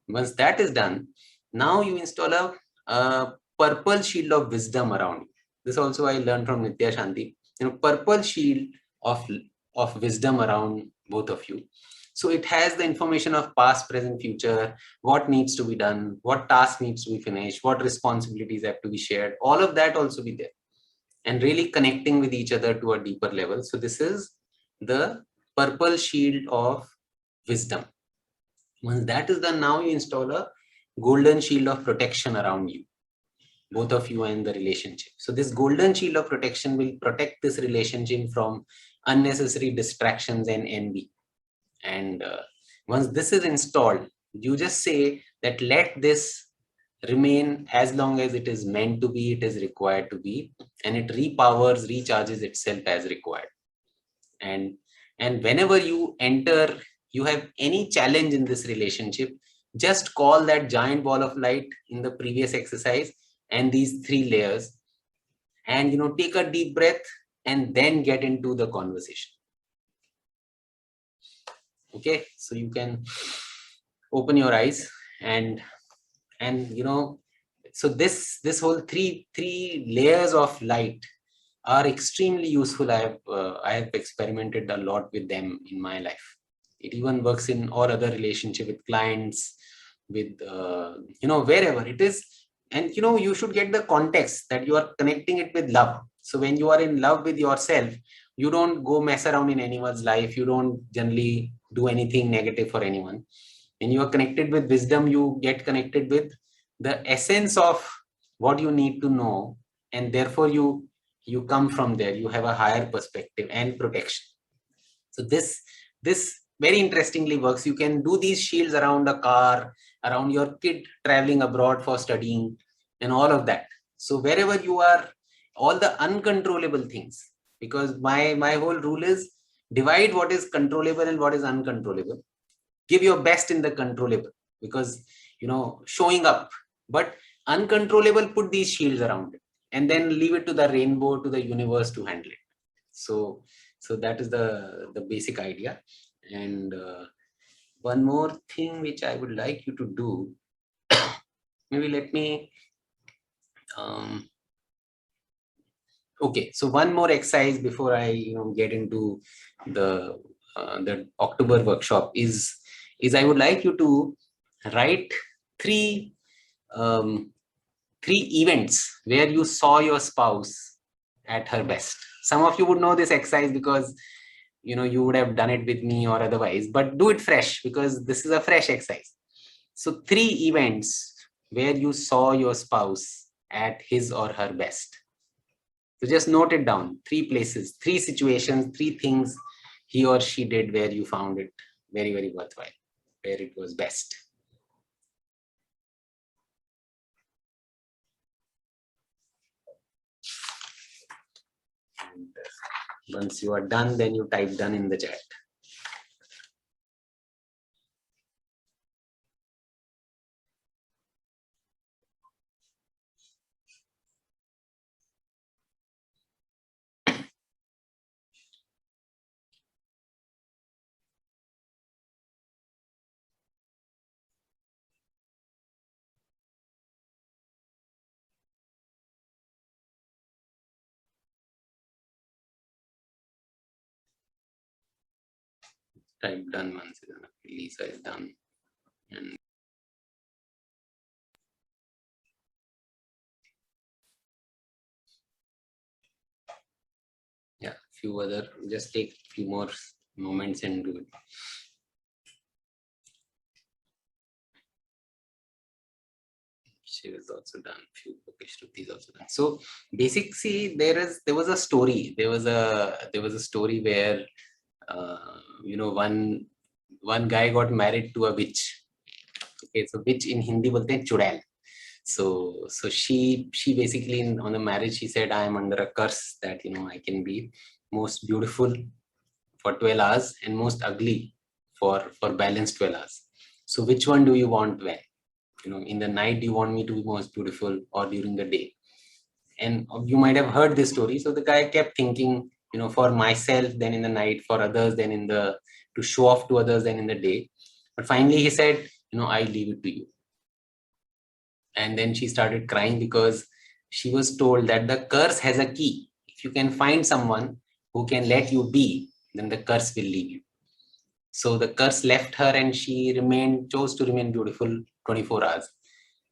Once that is done, now you install a purple shield of wisdom around you. This also I learned from Nithya, Shanti. Purple shield of wisdom around both of you. So it has the information of past, present, future, what needs to be done, what task needs to be finished, what responsibilities have to be shared. All of that also be there, and really connecting with each other to a deeper level. So this is the purple shield of wisdom. Once that is done, now you install a golden shield of protection around you, both of you and the relationship. So this golden shield of protection will protect this relationship from unnecessary distractions and envy. And once this is installed, you just say that let this remain as long as it is meant to be, it is required to be, and it repowers, recharges itself as required. And whenever you have any challenge in this relationship, just call that giant ball of light in the previous exercise and these 3 layers, and take a deep breath and then get into the conversation. Okay, so you can open your eyes and so this whole three layers of light are extremely useful. I have experimented a lot with them in my life. It even works in all other relationship with clients, with wherever it is. And you should get the context that you are connecting it with love. So when you are in love with yourself, you don't go mess around in anyone's life. You don't generally do anything negative for anyone. When you are connected with wisdom, you get connected with the essence of what you need to know, and therefore you come from there. You have a higher perspective and protection. So this very interestingly works. You can do these shields around a car, around your kid traveling abroad for studying, and all of that. So wherever you are, all the uncontrollable things, because my whole rule is divide what is controllable and what is uncontrollable. Give your best in the controllable, because showing up, but uncontrollable, put these shields around it, and then leave it to the rainbow, to the universe to handle it. So that is the basic idea. And one more thing which I would like you to do, maybe let me okay, so one more exercise before I get into the October workshop is I would like you to write three events where you saw your spouse at her best. Some of you would know this exercise because you would have done it with me or otherwise, but do it fresh because this is a fresh exercise. So 3 events where you saw your spouse at his or her best. So just note it down. 3 places, 3 situations, 3 things he or she did where you found it very, very worthwhile, where it was best. And once you are done, then you type done in the chat. Type done once is enough. Lisa is done. And yeah, few other, just take a few more moments and do it. She was also done. Few Shruti is also done. So basically, there was a story. There was a story where one guy got married to a witch. Okay, so witch in Hindi bolte hain chudail. So she basically on the marriage she said, I am under a curse that I can be most beautiful for 12 hours and most ugly for balanced 12 hours. So which one do you want when? In the night, do you want me to be most beautiful or during the day? And you might have heard this story. So the guy kept thinking, for myself, then in the night, for others, then to show off to others, then in the day. But finally he said, I leave it to you. And then she started crying because she was told that the curse has a key. If you can find someone who can let you be, then the curse will leave you. So the curse left her and she chose to remain beautiful 24 hours.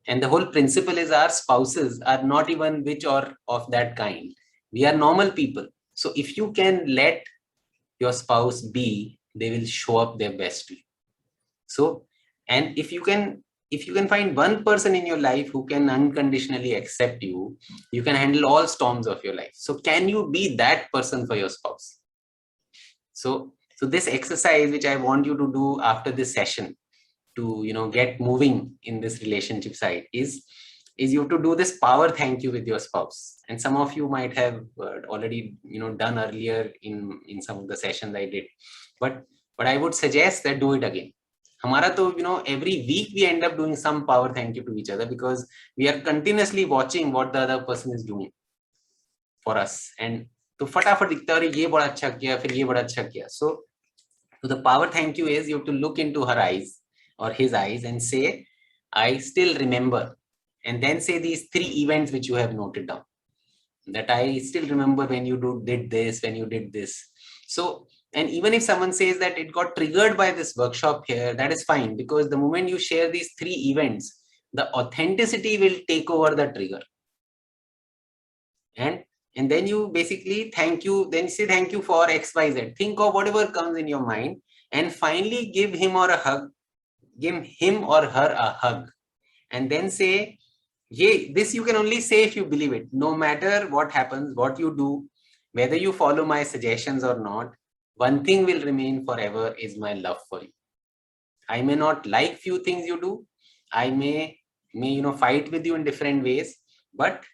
And the whole principle is our spouses are not even witch or of that kind. We are normal people. So if you can let your spouse be, they will show up their best to you. So, and if you can find one person in your life who can unconditionally accept you, you can handle all storms of your life. So can you be that person for your spouse? So this exercise, which I want you to do after this session to, get moving in this relationship side is you have to do this power thank you with your spouse. And some of you might have already, done earlier in some of the sessions I did. But I would suggest that do it again. Hamara to, every week we end up doing some power thank you to each other because we are continuously watching what the other person is doing for us. And तो फटाफट दिखता है ये बड़ा अच्छा किया फिर ये बड़ा अच्छा किया. So So the power thank you is you have to look into her eyes or his eyes and say, I still remember. And then say these 3 events which you have noted down. That I still remember when you did this, when you did this. So, and even if someone says that it got triggered by this workshop here, that is fine, because the moment you share these 3 events, the authenticity will take over the trigger. And then you basically thank you, then say thank you for XYZ. Think of whatever comes in your mind and finally give him or her a hug. And then say, yeah, this you can only say if you believe it. No matter what happens, what you do, whether you follow my suggestions or not, one thing will remain forever is my love for you. I may not like few things you do. I may fight with you in different ways, but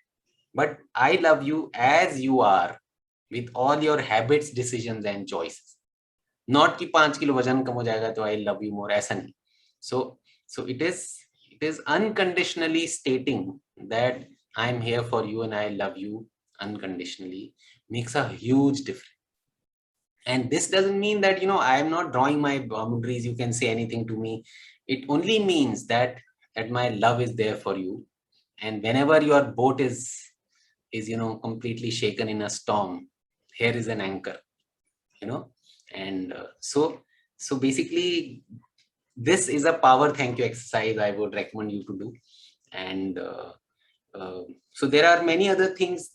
I love you as you are, with all your habits, decisions and choices. Not कि 5 kilo वजन कम हो जाएगा तो I love you more, ऐसा नहीं. So it is unconditionally stating that I'm here for you and I love you unconditionally makes a huge difference. And this doesn't mean that, I am not drawing my boundaries. You can say anything to me. It only means that my love is there for you. And whenever your boat is completely shaken in a storm, here is an anchor, and so basically this is a power thank you exercise I would recommend you to do. And so there are many other things.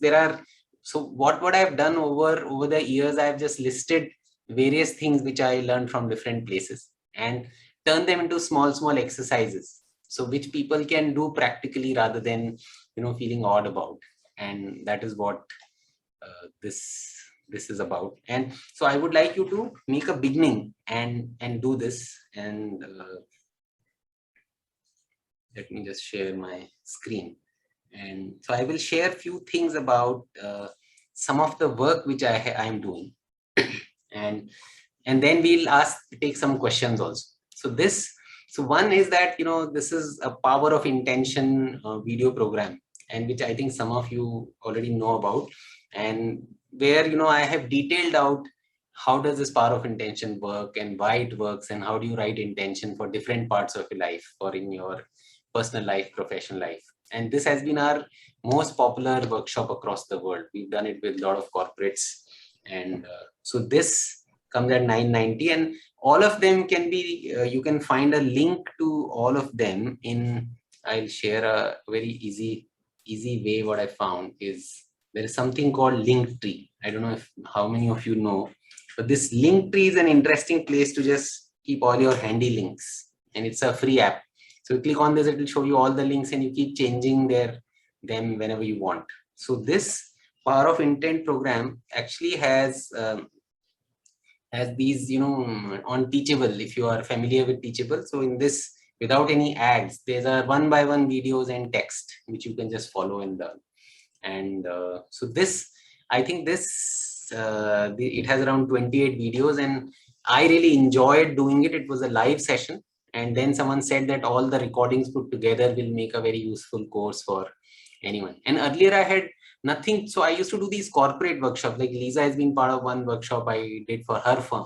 So what I've done over the years, I've just listed various things which I learned from different places and turn them into small exercises, so which people can do practically rather than feeling odd about. And that is what this is about. And so I would like you to make a beginning and do this. And let me just share my screen. And so I will share a few things about some of the work which I am doing, and then we'll take some questions also. So one is that this is a power of intention video program, and which I think some of you already know about, and where I have detailed out how does this power of intention work and why it works, and how do you write intention for different parts of your life, or in your personal life, professional life. And this has been our most popular workshop across the world. We've done it with a lot of corporates, and so this comes at $990, and all of them can be you can find a link to all of them in. I'll share a very easy way. What I found is there is something called Linktree. I don't know how many of you know, but this Linktree is an interesting place to just keep all your handy links, and it's a free app. So you click on this, it will show you all the links, and you keep changing them whenever you want. So this power of intent program actually has these, on Teachable, if you are familiar with Teachable. So in this, without any ads, there's a 1-by-1 videos and text, which you can just follow and learn. And so this, I think this, it has around 28 videos, and I really enjoyed doing it. It was a live session. And then someone said that all the recordings put together will make a very useful course for anyone. And earlier I had nothing. So I used to do these corporate workshops, like Lisa has been part of one workshop I did for her firm.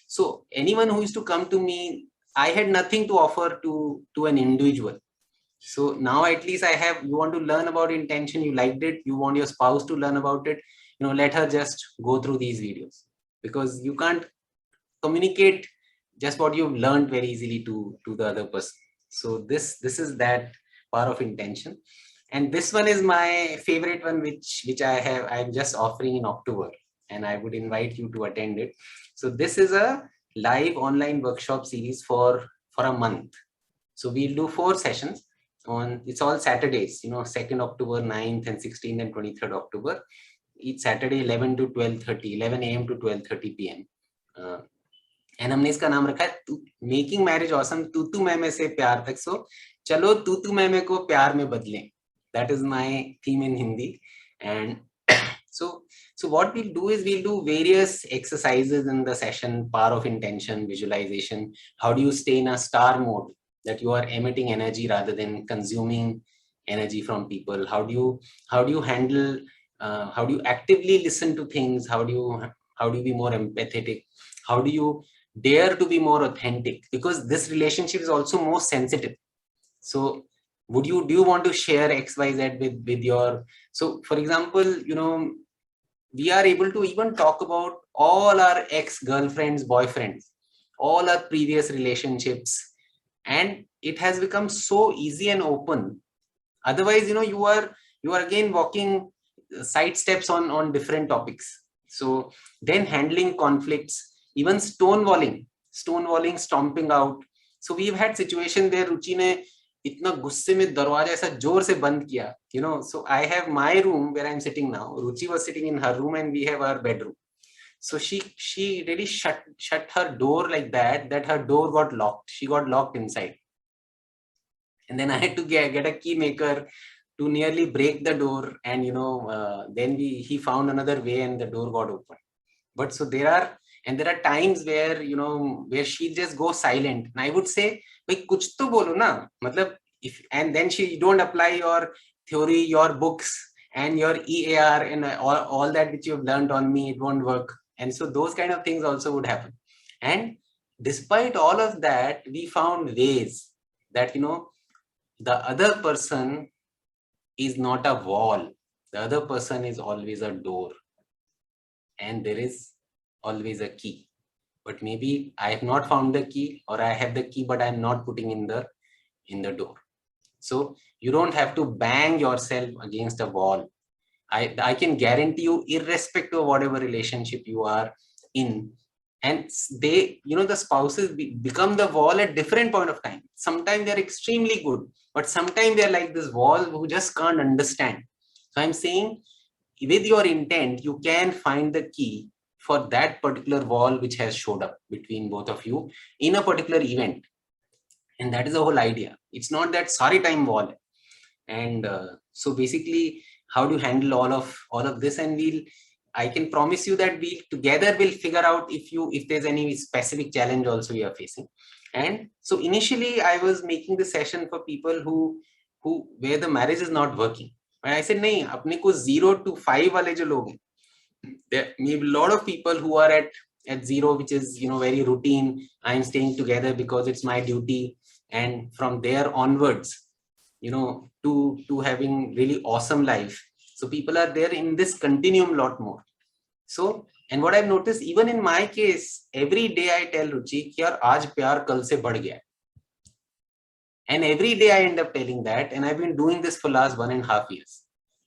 So anyone who used to come to me, I had nothing to offer to an individual. So now at least I have, you want to learn about intention, you liked it, you want your spouse to learn about it, let her just go through these videos, because you can't communicate just what you've learned very easily to the other person. So this is that power of intention. And this one is my favorite one, which I'm just offering in October, and I would invite you to attend it. So this is a live online workshop series for a month. So we'll do 4 sessions it's all Saturdays, 2nd October, 9th and 16th and 23rd October. Each Saturday 11 to 12:30, 11 a.m. to 12:30 p.m. And हमने इसका नाम रखा है making marriage awesome, तू मैं से प्यार तक. सो चलो तू मैं को प्यार में बदलें. That is my theme in Hindi. And so what we'll do is we'll do various exercises in the session: power of intention, visualization. How do you stay in a star mode, that you are emitting energy rather than consuming energy from people? How do you handle? How do you actively listen to things? How do you be more empathetic? How do you dare to be more authentic, because this relationship is also more sensitive. So do you want to share XYZ with your, so for example, we are able to even talk about all our ex-girlfriends, boyfriends, all our previous relationships, and it has become so easy and open. Otherwise, you are again walking side steps on different topics. So then handling conflicts, even stonewalling, stomping out. So we've had situation where Ruchi ने इतना गुस्से में दरवाजा ऐसा जोर से बंद किया, so I have my room where I'm sitting now. Ruchi was sitting in her room and we have our bedroom. So she really shut her door like that her door got locked. She got locked inside. And then I had to get a key maker to nearly break the door. And, then he found another way and the door got open. But so there are times where, where she just go silent. And I would say, "Bhai, kuch to bolo na." Matlab, and then she don't apply your theory, your books and your EAR and all that which you've learned on me, it won't work. And so those kind of things also would happen. And despite all of that, we found ways that, the other person is not a wall. The other person is always a door. And there is always a key. But maybe I have not found the key, or I have the key, but I'm not putting in the door. So you don't have to bang yourself against a wall. I can guarantee you, irrespective of whatever relationship you are in, and they, the spouses become the wall at different point of time. Sometimes they're extremely good, but sometimes they're like this wall who just can't understand. So I'm saying, with your intent, you can find the key for that particular wall which has showed up between both of you in a particular event. And that is the whole idea. It's not that sorry time wall. And so basically, how do you handle all of this? And I can promise you that we together will figure out if there's any specific challenge also you are facing. And so initially I was making the session for people who where the marriage is not working. And I said, nahi, apne ko 0 to 5 wale jo log hain, there may be a lot of people who are at 0, which is very routine. I'm staying together because it's my duty. And from there onwards, to having really awesome life. So people are there in this continuum a lot more. So, and what I've noticed, even in my case, every day I tell Ruchi, yaar, aaj pyar kal se badh gaya. And every day I end up telling that, and I've been doing this for last 1.5 years.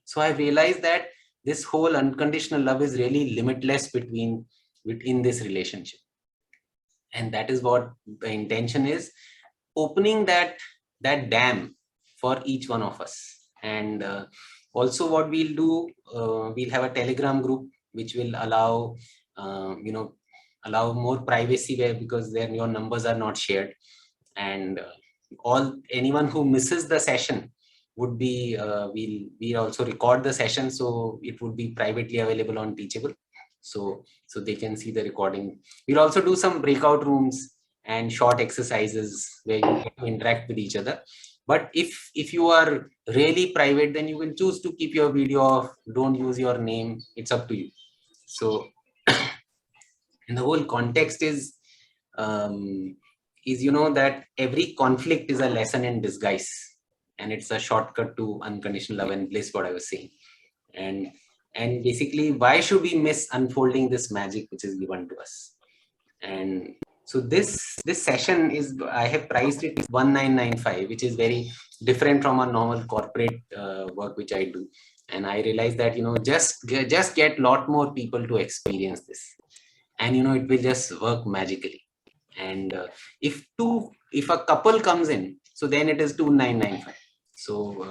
So I realized that this whole unconditional love is really limitless within this relationship. And that is what the intention is, opening that dam for each one of us. And also what we'll do, we'll have a Telegram group which will allow more privacy, where because then your numbers are not shared. And anyone who misses the session would be we'll also record the session, so it would be privately available on Teachable, so they can see the recording. We'll also do some breakout rooms and short exercises where you get to interact with each other. But if you are really private, then you can choose to keep your video off, don't use your name, it's up to you. So and the whole context is that every conflict is a lesson in disguise, and it's a shortcut to unconditional love and bliss, what I was saying. And basically, why should we miss unfolding this magic which is given to us? And so this session is, I have priced it 1995, which is very different from a normal corporate work which I do. And I realized that just get a lot more people to experience this, and it will just work magically. And if a couple comes in, so then it is 2995. So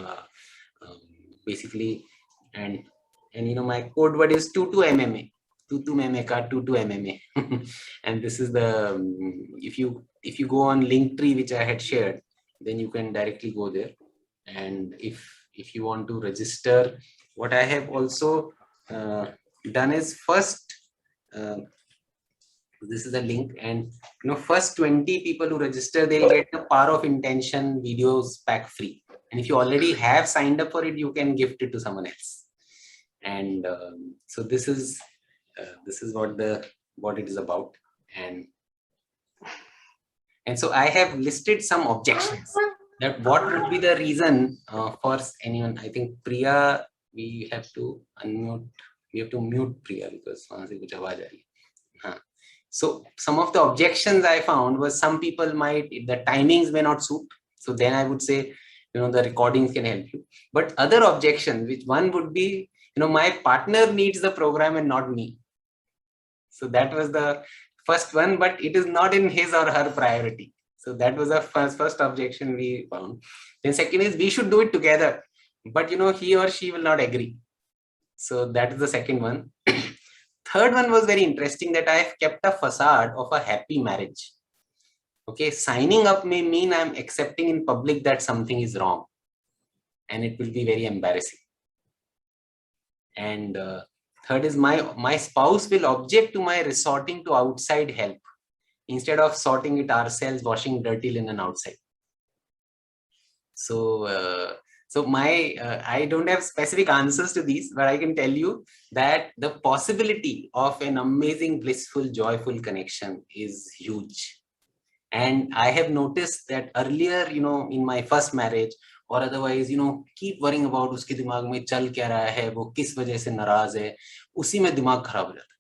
basically, and my code word is 22 MMA, 22 MMA ka 22 MMA. And this is the if you go on Linktree, which I had shared, then you can directly go there. And if you want to register, what I have also done is first. This is a link, and first 20 people who register, they'll get the Power of Intention videos pack free. And if you already have signed up for it, you can gift it to someone else. And so this is what it is about. And And so I have listed some objections that what would be the reason for anyone. I think Priya, we have to unmute, we have to mute Priya because वहाँ से कुछ आवाज आ रही है. हाँ. So some of the objections I found was some people might, the timings may not suit. So then I would say, the recordings can help you. But other objections, which one would be, my partner needs the program and not me. So that was the first one, but it is not in his or her priority. So that was the first objection we found. Then second is we should do it together, but he or she will not agree. So that is the second one. Third one was very interesting, that I have kept a facade of a happy marriage. Okay, signing up may mean I'm accepting in public that something is wrong, and it will be very embarrassing. And third is my spouse will object to my resorting to outside help instead of sorting it ourselves, washing dirty linen outside. So I don't have specific answers to these, but I can tell you that the possibility of an amazing, blissful, joyful connection is huge. And I have noticed that earlier, in my first marriage or otherwise, keep worrying about उसके दिमाग में चल क्या रहा है, वो किस वजह से नाराज है, उसी में दिमाग खराब हो जाता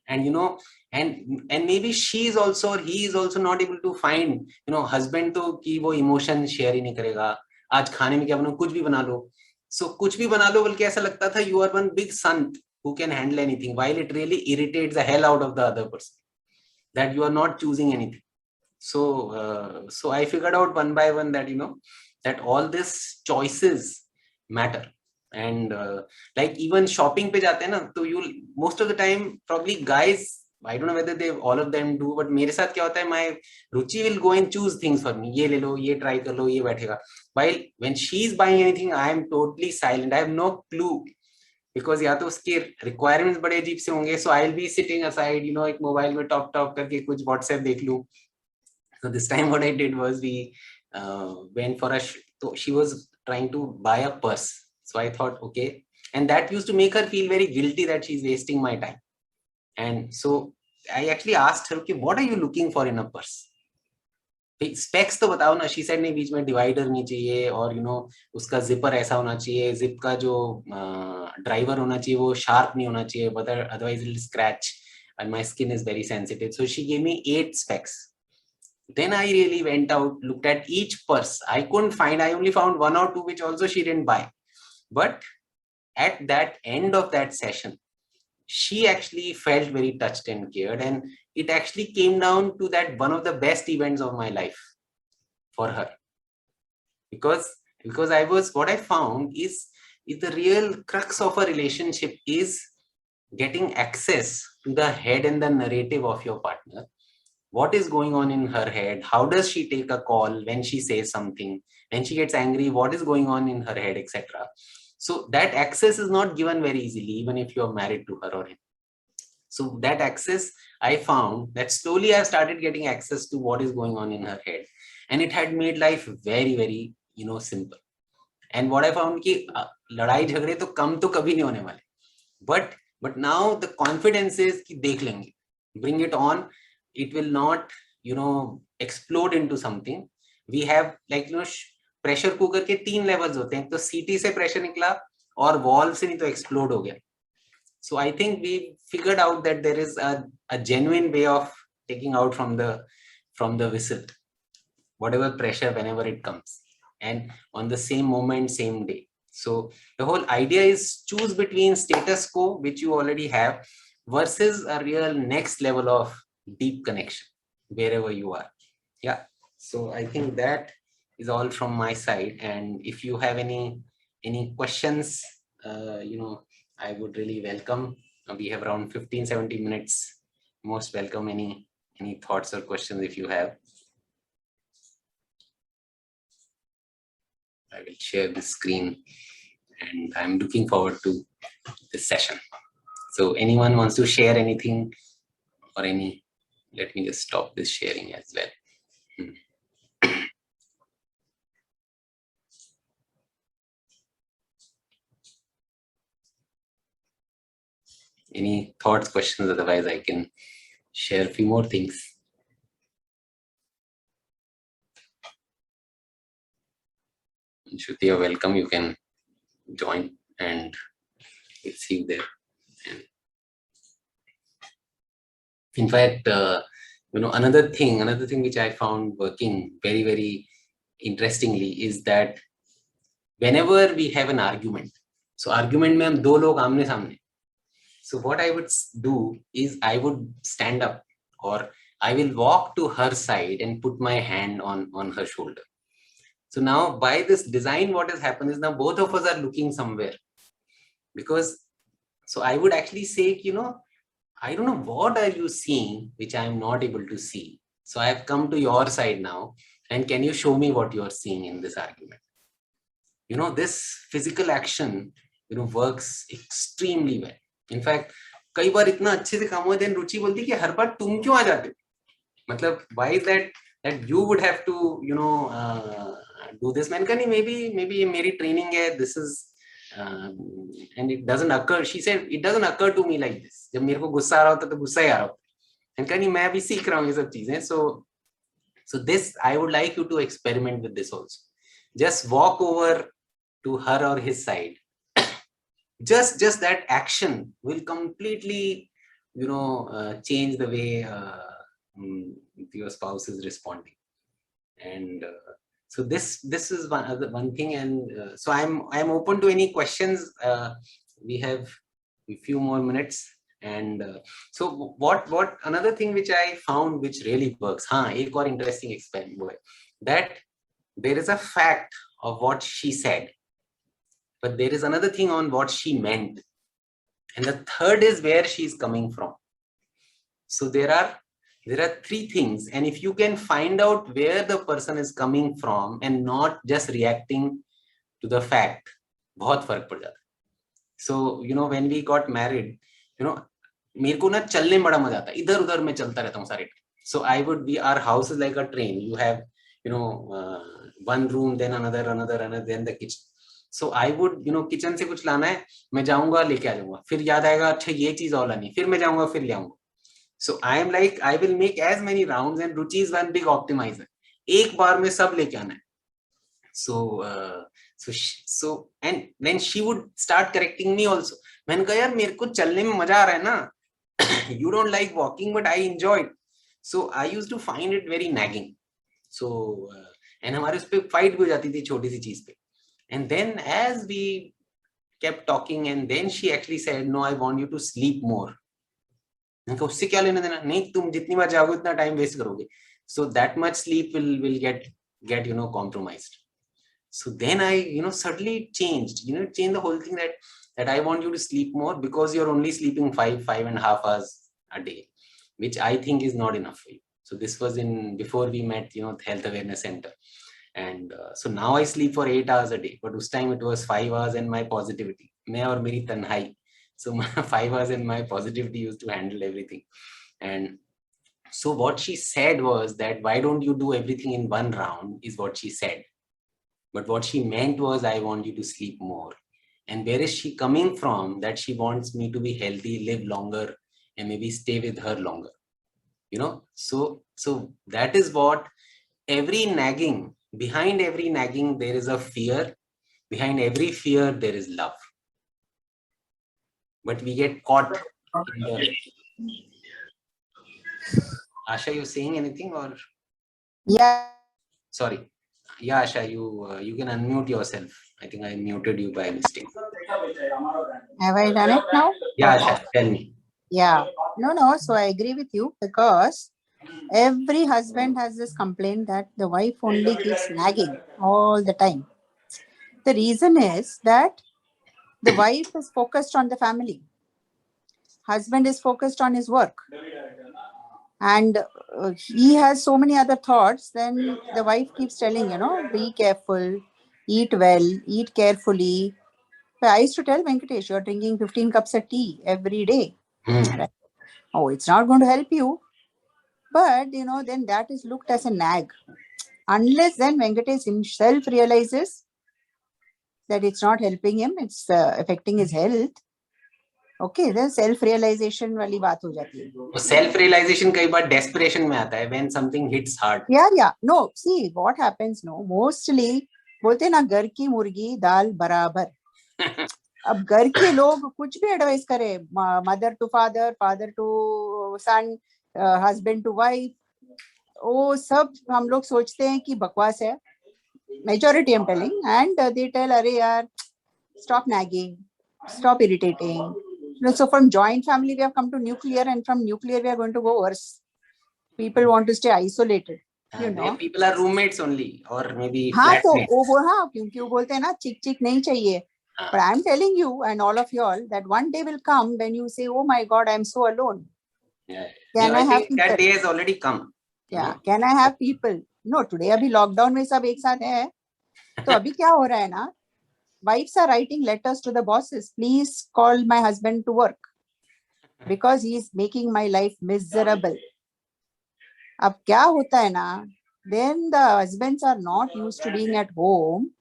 है. And maybe she is also, or he is also not able to find, husband तो कि वो emotion share ही नहीं करेगा. आज खाने में क्या बनाओ, कुछ भी बना लो. So कुछ भी बना लो बल्कि ऐसा लगता था you are one big son who can handle anything, while it really irritates the hell out of the other person that you are not choosing anything. So I figured out one by one that that all these choices matter. And like even shopping पे जाते हैं ना, तो you most of the time probably guys, I don't know whether they all of them do, but मेरे साथ क्या होता है, my Ruchi will go and choose things for me. ये ले लो, ये try कर लो, ये बैठेगा. While when she is buying anything, I am totally silent. I have no clue. Because या तो उसके requirements बड़े अजीब से होंगे, so I'll be sitting aside, एक मोबाइल में टॉप करके कुछ WhatsApp देख लूं. So this time what I did was we went for so she was trying to buy a purse. So I thought, okay. And that used to make her feel very guilty that she's wasting my time. And so I actually asked her, okay, what are you looking for in a purse? Specs तो बताओ ना. She said नहीं, बीच में divider नहीं चाहिए, और उसका zipper ऐसा होना चाहिए, zip का जो driver होना चाहिए वो sharp नहीं होना चाहिए, but otherwise it will scratch, and my skin is very sensitive. So she gave me 8 specs. Then I really went out, looked at each purse. I only found 1 or 2 which also she didn't buy. But at that end of that session, she actually felt very touched and cared, and it actually came down to that one of the best events of my life for her. Because what I found is the real crux of a relationship is getting access to the head and the narrative of your partner. What is going on in her head? How does she take a call when she says something? When she gets angry, what is going on in her head, etc. So that access is not given very easily, even if you're married to her or him. So that access, I found that slowly I started getting access to what is going on in her head. And it had made life very, very, simple. And what I found कि लड़ाई झगड़े तो कम तो कभी नहीं होने वाले. But now the confidence is कि देख लेंगे. Bring it on. It will not, explode into something. We have like, pressure cooker के 3 levels होते हैं. तो CT से pressure निकला और wall से नहीं तो explode हो गया. So I think we figured out that there is a genuine way of taking out from the whistle, whatever pressure, whenever it comes, and on the same moment, same day. So the whole idea is choose between status quo, which you already have, versus a real next level of deep connection wherever you are. Yeah. So I think that is all from my side. And if you have any questions, I would really welcome. We have around 15-17 minutes. Most welcome any thoughts or questions if you have. I will share the screen, and I'm looking forward to this session. So anyone wants to share anything or let me just stop this sharing as well. Any thoughts, questions? Otherwise, I can share a few more things. Shruti, you're welcome. You can join and we'll see you there. And in fact, another thing which I found working very, very interestingly is that whenever we have an argument, so argument में हम दो लोग आमने सामने, so what I would do is I would stand up or I will walk to her side and put my hand on her shoulder. So now by this design, what has happened is now both of us are looking somewhere, because so I would actually say, I don't know what are you seeing which I am not able to see. So I have come to your side now, and can you show me what you are seeing in this argument? This physical action, works extremely well. In fact, कई बार इतना अच्छे से काम हुआ, then रुचि बोलती कि हर बार तुम क्यों आ जाते हो? मतलब why is that you would have to do this? मैंने कहा नहीं, maybe मेरी training है, this is and it doesn't occur. She said it doesn't occur to me like this. जब मेरे को गुस्सा आ रहा होता तो गुस्सा ही आ रहा होता. मैंने कहा नहीं, मैं अभी सीख रहा हूँ ये सब चीजें. So this I would like you to experiment with this also. Just walk over to her or his side. Just that action will completely, change the way your spouse is responding. And so this is one thing. And so I'm open to any questions. We have a few more minutes. And so what another thing which I found which really works, एक और interesting experiment, that there is a fact of what she said, but there is another thing on what she meant, and the third is where she is coming from. So there are three things, and if you can find out where the person is coming from and not just reacting to the fact, बहुत फर्क पड़ जाता है. So when we got married, मेरे को ना चलने में बड़ा मजा आता है, इधर उधर मैं चलता रहता हूँ सारे. So our house is like a train. You have one room, then another, then the kitchen. So I would kitchen से कुछ लाना है, मैं जाऊंगा लेके आ जाऊंगा, फिर याद आएगा अच्छा ये चीज और लानी, फिर मैं जाऊंगा फिर ले आऊंगा. So I am like, I will make as many rounds, and Ruchi is one big optimizer. एक बार में सब लेके आना है. So and then she would start correcting me also. मैंने कहा यार मेरे को चलने में मजा आ रहा है ना. You don't like walking, but I enjoy it. So I used to find it very nagging. So and हमारे उस पे fight भी हो जाती थी छोटी सी चीज पे. And then as we kept talking, and then she actually said, no, I want you to sleep more. मैंने कहा उससे क्या लेना देना, नहीं तुम जितनी बार जाओगे उतना टाइम वेस्ट करोगे. So that much sleep will get compromised. So then I suddenly changed the whole thing, that I want you to sleep more, because you're only sleeping 5.5 hours a day, which I think is not enough for you. So this was before we met, Health Awareness Center. And so now I sleep for 8 hours a day, but this time it was 5 hours, and my positivity, मैं और मेरी तन्हाई. So my 5 hours and my positivity used to handle everything. And so what she said was that, why don't you do everything in one round, is what she said. But what she meant was, I want you to sleep more. And where is she coming from? That she wants me to be healthy, live longer, and maybe stay with her longer. So that is what behind every nagging, there is a fear. Behind every fear, there is love. But we get caught in the... Asha, you saying anything or? Yeah. Sorry. Yeah, Asha, you can unmute yourself. I think I muted you by mistake. Have I done it now? Yeah, Asha, tell me. Yeah. No. So I agree with you, because every husband has this complaint that the wife only keeps nagging all the time. The reason is that the wife is focused on the family. Husband is focused on his work. And he has so many other thoughts. Then the wife keeps telling, be careful, eat well, eat carefully. So I used to tell Venkatesh, you're drinking 15 cups of tea every day. Right? Oh, it's not going to help you. But, then that is looked as a nag. Unless then Venkatesh himself realizes that it's not helping him, it's affecting his health. Okay, then self-realization वाली बात हो जाती है. Self-realization कई बार desperation में आता है, when something hits hard. Yeah. No, see, what happens, mostly बोलते ना घर की मुर्गी दाल बराबर. अब घर के लोग कुछ भी एडवाइस करे, mother to father, father to son, husband to wife, वो सब हम लोग सोचते हैं कि बकवास है. Majority I am telling, and they tell अरे यार stop nagging, stop irritating. So from joint family we have come to nuclear, and from nuclear we are going to go worse. People want to stay isolated, you know. People are roommates only, or maybe हाँ तो flatmates. वो हाँ, क्योंकि वो बोलते हैं ना चिक चिक नहीं चाहिए. But I am telling you and all of you all that one day will come when you say, oh my God, I am so alone. Yeah. Can I have think that people? day has already come. Yeah, can I have people? No, today अभी lockdown में सब एक साथ है. तो अभी क्या हो रहा है ना, wives are writing letters to the bosses, please call my husband to work because he is making my life miserable. अब क्या होता है ना, then the husbands are not used to being at home.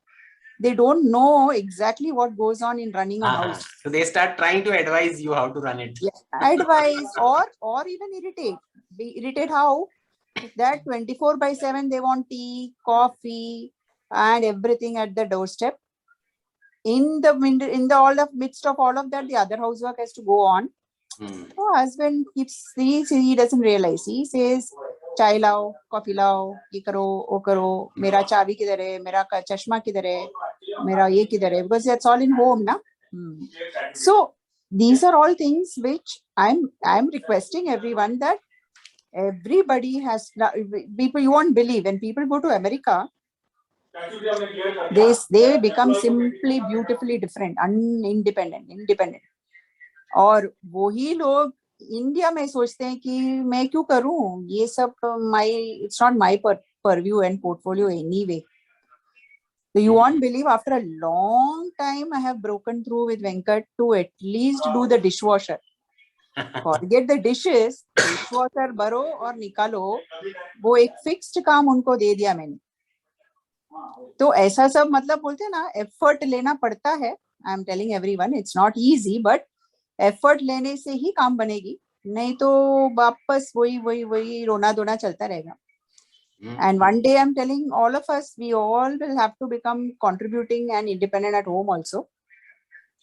They don't know exactly what goes on in running a house. So they start trying to advise you how to run it. Yeah, advise or even irritate. Irritate how? That 24/7 they want tea, coffee, and everything at the doorstep. In the midst of all of that, the other housework has to go on. So husband he doesn't realize. He says, chai lao, coffee lao, ye karo, o karo, mera chavi kidhar hai, mera chashma kidhar hai, mera ye kidhar hai, because that's all in home, na. So these are all things which I'm requesting everyone that everybody has. People, you won't believe, when people go to America, they become simply beautifully different, independent. और वही लोग India में सोचते हैं कि मैं क्यों करूं ये सब, it's not my purview and portfolio anyway. So you won't believe, after a long time I have broken through with Venkat to at least do the dishwasher. Forget the dishes, dishwasher भरो और निकालो, वो एक fixed काम उनको दे दिया मैंने. तो ऐसा सब मतलब बोलते हैं ना, एफर्ट लेना पड़ता है. आई am telling everyone, it's not easy, but effort लेने से ही काम बनेगी, नहीं तो वापस वही रोना धोना चलता रहेगा. And one day I'm telling all of us, we all will have to become contributing and independent at home also.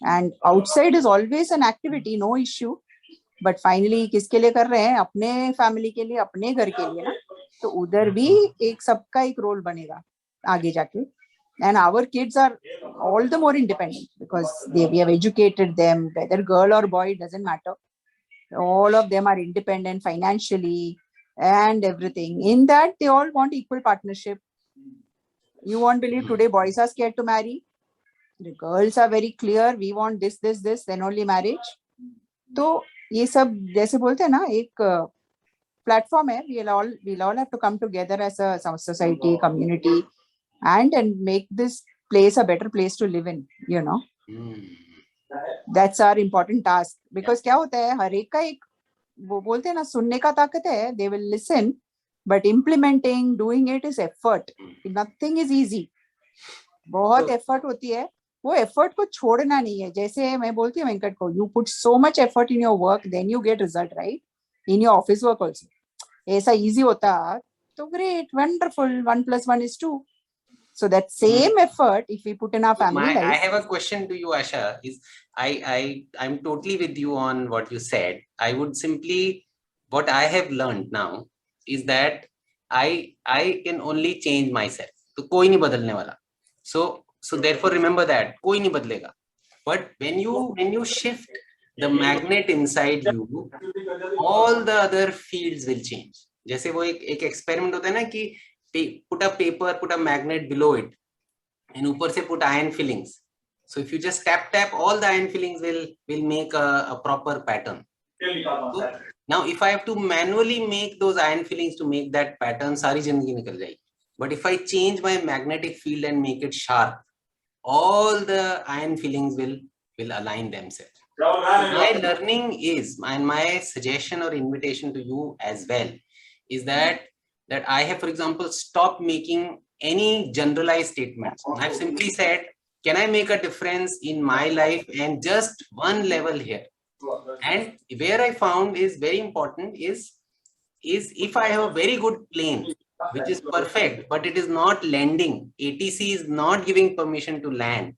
And outside is always an activity, no issue. But finally किसके लिए कर रहे हैं? अपने फैमिली के लिए, अपने घर के लिए ना. तो उधर भी एक सबका एक रोल बनेगा आगे जाके. And our kids are all the more independent because we have educated them, whether girl or boy, it doesn't matter. All of them are independent financially and everything. In that, they all want equal partnership. You won't believe, today boys are scared to marry. The girls are very clear, we want this, then only marriage. तो ये सब जैसे बोलते हैं ना, एक platform है. We'll all have to come together as a society, community, and make this place a better place to live in, you know. That's our important task. Because क्या होता है, हर एक का एक, वो बोलते हैं ना, सुनने का ताकत है. They will listen, but implementing, doing it is effort. Nothing is easy. बहुत effort होती है. वो effort को छोड़ना नहीं है. जैसे मैं बोलती हूँ वेंकट को, you put so much effort in your work, then you get result, right? In your office work also. ऐसा easy होता तो great, wonderful, 1 + 1 = 2. So that same effort, if we put in our family life. I have a question to you, Asha. I'm totally with you on what you said. I would simply, what I have learned now is that I can only change myself. तो कोई नहीं बदलने वाला. So therefore remember that कोई नहीं बदलेगा. But when you shift the magnet inside you, all the other fields will change. जैसे वो एक experiment होता है ना कि put a paper, put a magnet below it, and ऊपर से put iron fillings. So if you just tap, all the iron fillings will make a proper pattern. So now if I have to manually make those iron fillings to make that pattern, सारी जिंदगी निकल जाएगी. But if I change my magnetic field and make it sharp, all the iron fillings will align themselves. So my learning is, and my suggestion or invitation to you as well, is that I have, for example, stopped making any generalized statements. I've simply said, can I make a difference in my life and just one level here? And where I found is very important is if I have a very good plane which is perfect, but it is not landing. ATC is not giving permission to land.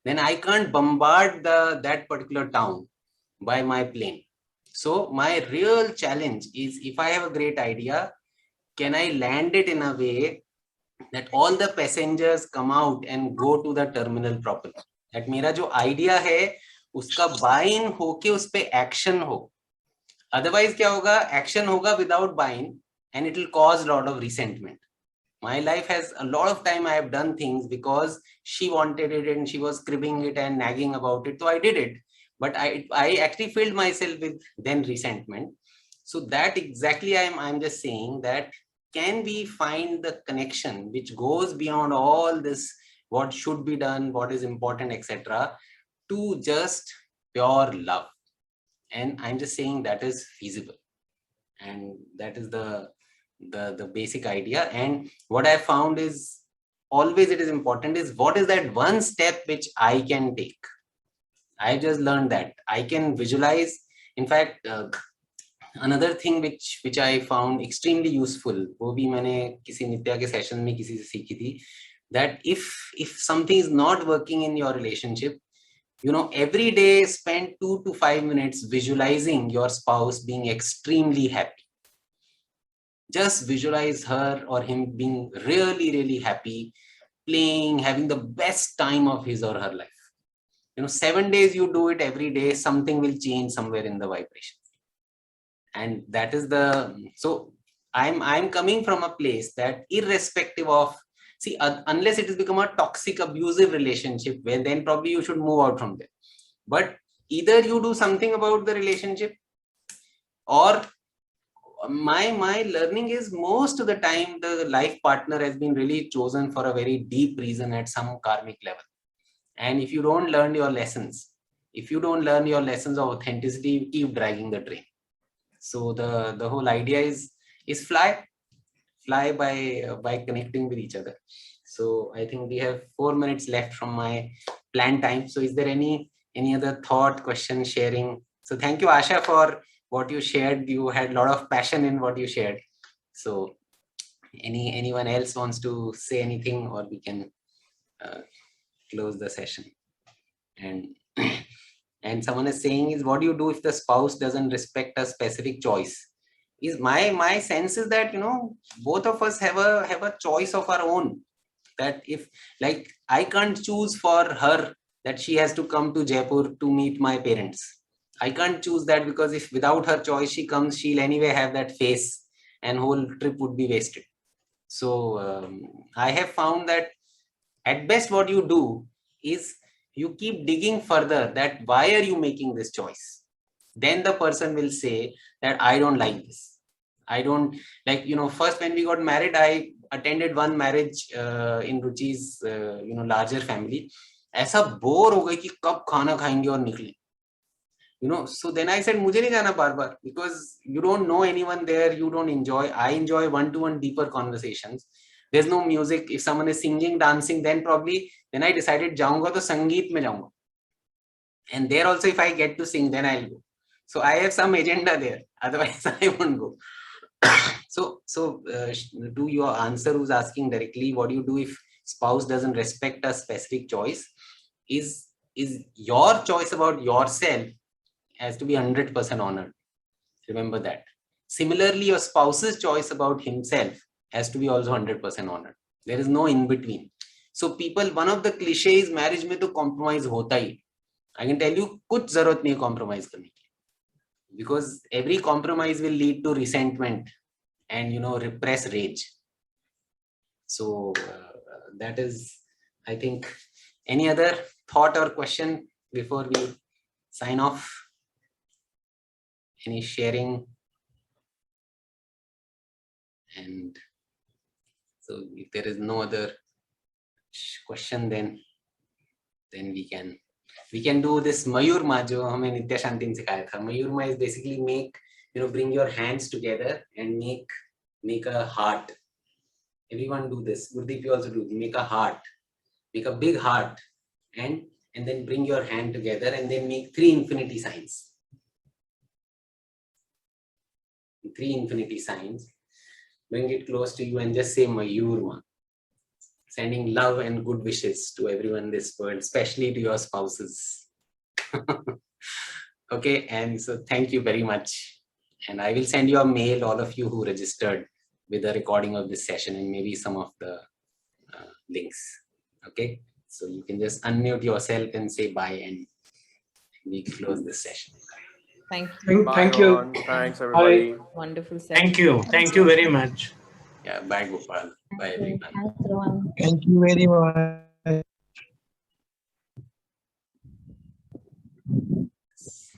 Then I can't bombard that particular town by my plane. So my real challenge is, if I have a great idea, can I land it in a way that all the passengers come out and go to the terminal properly? That मेरा जो idea है उसका buy-in होके उस पे action हो. Otherwise क्या होगा? Action होगा without buy-in and it will cause a lot of resentment. My life has a lot of time I have done things because she wanted it and she was cribbing it and nagging about it. So I did it. But I actually filled myself with then resentment. So that exactly I'm just saying that, can we find the connection which goes beyond all this, what should be done, what is important, etc., to just pure love? And I'm just saying that is feasible. And that is the basic idea. And what I found is, always it is important is, what is that one step which I can take? I just learned that I can visualize. In fact, another thing which I found extremely useful, वो भी मैंने किसी नित्या के session में किसी से सीखी थी, that if something is not working in your relationship, every day spend 2 to 5 minutes visualizing your spouse being extremely happy. Just visualize her or him being really, really happy, playing, having the best time of his or her life. 7 days you do it every day, something will change somewhere in the vibration. And that is so I'm coming from a place that, irrespective of, unless it has become a toxic, abusive relationship, where then probably you should move out from there. But either you do something about the relationship, or my learning is, most of the time the life partner has been really chosen for a very deep reason at some karmic level. And if you don't learn your lessons, of authenticity, you keep dragging the train. So the whole idea is fly by connecting with each other. So I think we have 4 minutes left from my planned time. So is there any other thought, question, sharing? So thank you, Asha, for what you shared. You had a lot of passion in what you shared. So anyone else wants to say anything, or we can close the session? And someone is saying, is what do you do if the spouse doesn't respect a specific choice? Is my sense is that, both of us have a choice of our own. That if, like, I can't choose for her that she has to come to Jaipur to meet my parents. I can't choose that, because if without her choice she comes, she'll anyway have that face and whole trip would be wasted. So I have found that at best what you do is you keep digging further, that why are you making this choice? Then the person will say that I don't like this. I don't like, first when we got married, I attended one marriage in Ruchi's, larger family. ऐसा bore हो गई कि कब खाना खाएंगे और निकले. So then I said, मुझे नहीं जाना बार बार, because you don't know anyone there, you don't enjoy. I enjoy one-to-one deeper conversations. There's no music. If someone is singing, dancing, then I decided जाऊंगा तो संगीत में जाऊंगा. And there also, if I get to sing, then I'll go. So I have some agenda there. Otherwise, I won't go. So to your answer, who's asking directly, what do you do if spouse doesn't respect a specific choice? Is your choice about yourself has to be 100% honored. Remember that. Similarly, your spouse's choice about himself has to be also 100% honored. There is no in between. So people, one of the cliches, marriage में तो compromise होता ही. I can tell you, कुछ जरूरत नहीं compromise करने की. Because every compromise will lead to resentment and repress rage. So that is, I think. Any other thought or question before we sign off? Any sharing? And so if there is no other question, then we can do this Mayurma जो हमें नित्या शांति ने सिखाया था. Mayurma is basically bring your hands together and make a heart. Everyone do this. Gurdeep, you also do. Make a heart. Make a big heart, and then bring your hand together and then make 3 infinity signs. 3 infinity signs. bring it close to you and just say Mayur. Sending love and good wishes to everyone in this world, especially to your spouses. Okay, and so thank you very much. And I will send you a mail, all of you who registered, with a recording of this session and maybe some of the links. Okay, so you can just unmute yourself and say bye, and we close this session. Thank you. Thank you. Rohan. Thanks, everybody. Wonderful session. Thank you. Thank you very much. Yeah, bye Gopal. Bye everyone. Thanks, Rohan. Thank you very much.